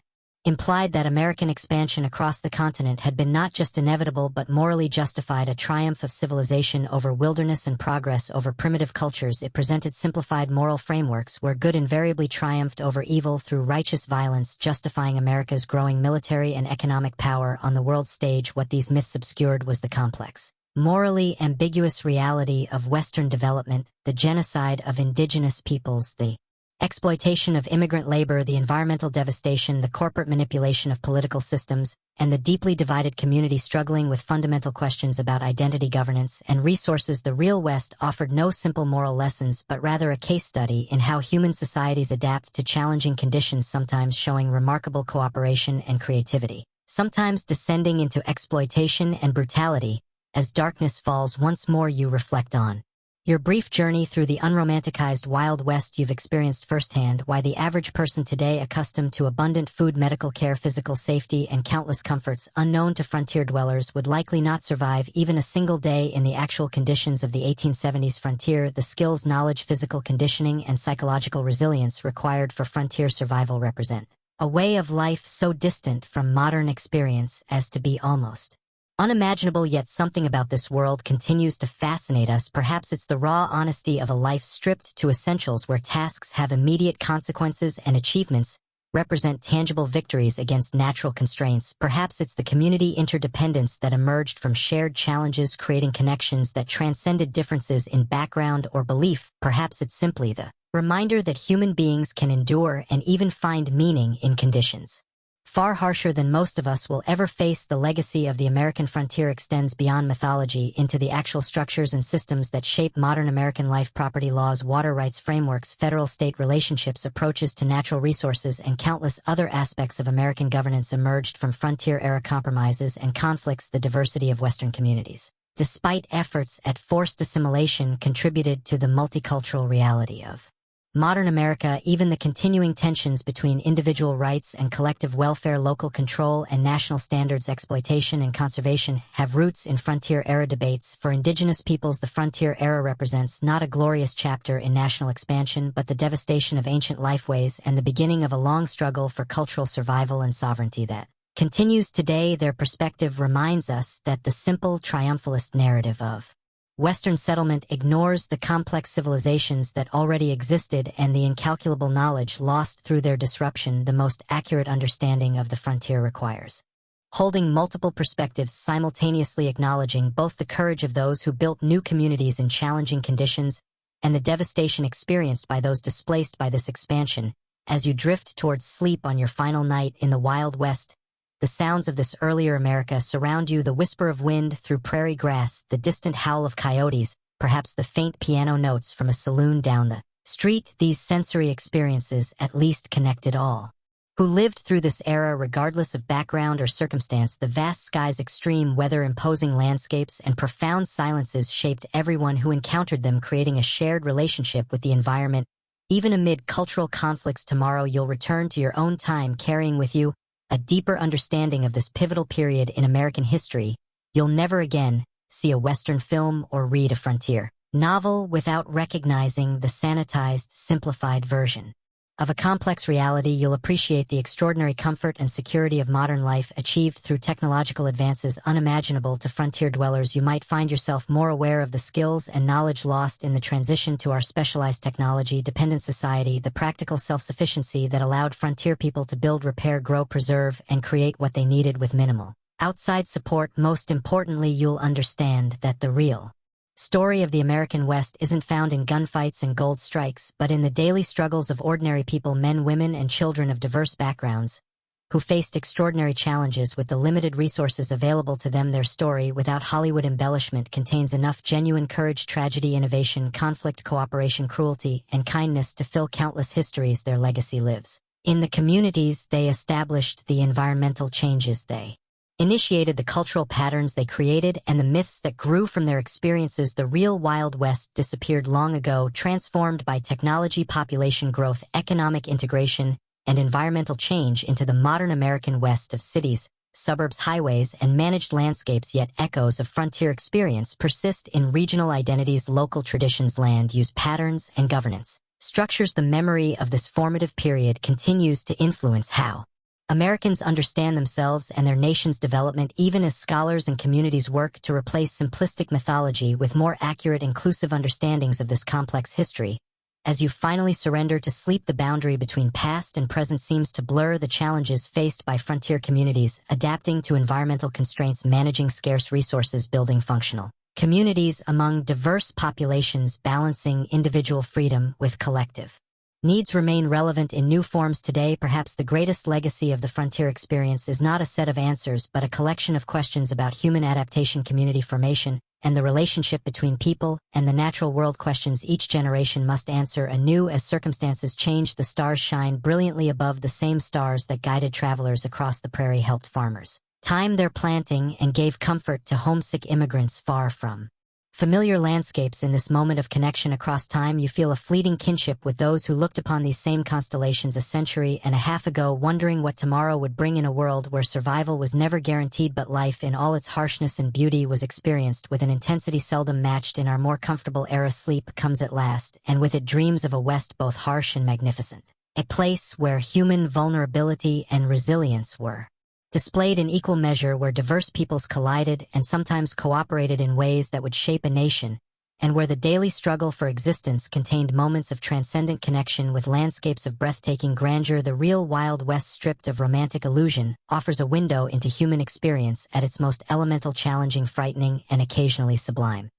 implied that American expansion across the continent had been not just inevitable but morally justified, a triumph of civilization over wilderness and progress over primitive cultures. It presented simplified moral frameworks where good invariably triumphed over evil through righteous violence, justifying America's growing military and economic power on the world stage. What these myths obscured was the complex, morally ambiguous reality of Western development, the genocide of indigenous peoples, the exploitation of immigrant labor, the environmental devastation, the corporate manipulation of political systems, and the deeply divided community struggling with fundamental questions about identity, governance, and resources. The real West offered no simple moral lessons but rather a case study in how human societies adapt to challenging conditions, sometimes showing remarkable cooperation and creativity, sometimes descending into exploitation and brutality. As darkness falls once more, you reflect on your brief journey through the unromanticized Wild West. You've experienced firsthand why the average person today, accustomed to abundant food, medical care, physical safety, and countless comforts unknown to frontier dwellers, would likely not survive even a single day in the actual conditions of the 1870s frontier. The skills, knowledge, physical conditioning, and psychological resilience required for frontier survival represent a way of life so distant from modern experience as to be almost unimaginable. Yet something about this world continues to fascinate us. Perhaps it's the raw honesty of a life stripped to essentials, where tasks have immediate consequences and achievements represent tangible victories against natural constraints. Perhaps it's the community interdependence that emerged from shared challenges, creating connections that transcended differences in background or belief. Perhaps it's simply the reminder that human beings can endure and even find meaning in conditions far harsher than most of us will ever face. The legacy of the American frontier extends beyond mythology into the actual structures and systems that shape modern American life: property laws, water rights frameworks, federal-state relationships, approaches to natural resources, and countless other aspects of American governance emerged from frontier-era compromises and conflicts. The diversity of Western communities, despite efforts at forced assimilation, contributed to the multicultural reality of modern America. Even the continuing tensions between individual rights and collective welfare, local control and national standards, exploitation and conservation, have roots in frontier-era debates. For indigenous peoples, the frontier era represents not a glorious chapter in national expansion, but the devastation of ancient lifeways and the beginning of a long struggle for cultural survival and sovereignty that continues today. Their perspective reminds us that the simple triumphalist narrative of Western settlement ignores the complex civilizations that already existed and the incalculable knowledge lost through their disruption. The most accurate understanding of the frontier requires holding multiple perspectives simultaneously, acknowledging both the courage of those who built new communities in challenging conditions and the devastation experienced by those displaced by this expansion. As you drift towards sleep on your final night in the Wild West, The sounds of this earlier America surround you, the whisper of wind through prairie grass, the distant howl of coyotes, perhaps the faint piano notes from a saloon down the street. These sensory experiences at least connected all who lived through this era regardless of background or circumstance. The vast skies, extreme weather, imposing landscapes, and profound silences shaped everyone who encountered them, creating a shared relationship with the environment. Even amid cultural conflicts, tomorrow you'll return to your own time, carrying with you a deeper understanding of this pivotal period in American history. You'll never again see a Western film or read a frontier novel without recognizing the sanitized, simplified version of a complex reality. You'll appreciate the extraordinary comfort and security of modern life achieved through technological advances unimaginable to frontier dwellers. You might find yourself more aware of the skills and knowledge lost in the transition to our specialized technology-dependent society, the practical self-sufficiency that allowed frontier people to build, repair, grow, preserve, and create what they needed with minimal outside support. Most importantly, you'll understand that the real story of the American West isn't found in gunfights and gold strikes, but in the daily struggles of ordinary people, men, women, and children of diverse backgrounds, who faced extraordinary challenges with the limited resources available to them. Their story, without Hollywood embellishment, contains enough genuine courage, tragedy, innovation, conflict, cooperation, cruelty, and kindness to fill countless histories. Their legacy lives in the communities they established, the environmental changes they initiated, the cultural patterns they created, and the myths that grew from their experiences. The real Wild West disappeared long ago, transformed by technology, population growth, economic integration, and environmental change into the modern American West of cities, suburbs, highways, and managed landscapes. Yet echoes of frontier experience persist in regional identities, local traditions, land use patterns, and governance structures. The memory of this formative period continues to influence how Americans understand themselves and their nation's development, even as scholars and communities work to replace simplistic mythology with more accurate, inclusive understandings of this complex history. As you finally surrender to sleep, the boundary between past and present seems to blur. The challenges faced by frontier communities, adapting to environmental constraints, managing scarce resources, building functional communities among diverse populations, balancing individual freedom with collective needs, remain relevant in new forms today. Perhaps the greatest legacy of the frontier experience is not a set of answers, but a collection of questions about human adaptation, community formation, and the relationship between people and the natural world. Questions each generation must answer anew as circumstances change. The stars shine brilliantly above, the same stars that guided travelers across the prairie, helped farmers time their planting, and gave comfort to homesick immigrants far from familiar landscapes. In this moment of connection across time, you feel a fleeting kinship with those who looked upon these same constellations a century and a half ago, wondering what tomorrow would bring. In a world where survival was never guaranteed, but life in all its harshness and beauty was experienced with an intensity seldom matched in our more comfortable era, sleep comes at last, and with it dreams of a West both harsh and magnificent, a place where human vulnerability and resilience were displayed in equal measure, where diverse peoples collided and sometimes cooperated in ways that would shape a nation, and where the daily struggle for existence contained moments of transcendent connection with landscapes of breathtaking grandeur. The real Wild West, stripped of romantic illusion, offers a window into human experience at its most elemental, challenging, frightening, and occasionally sublime.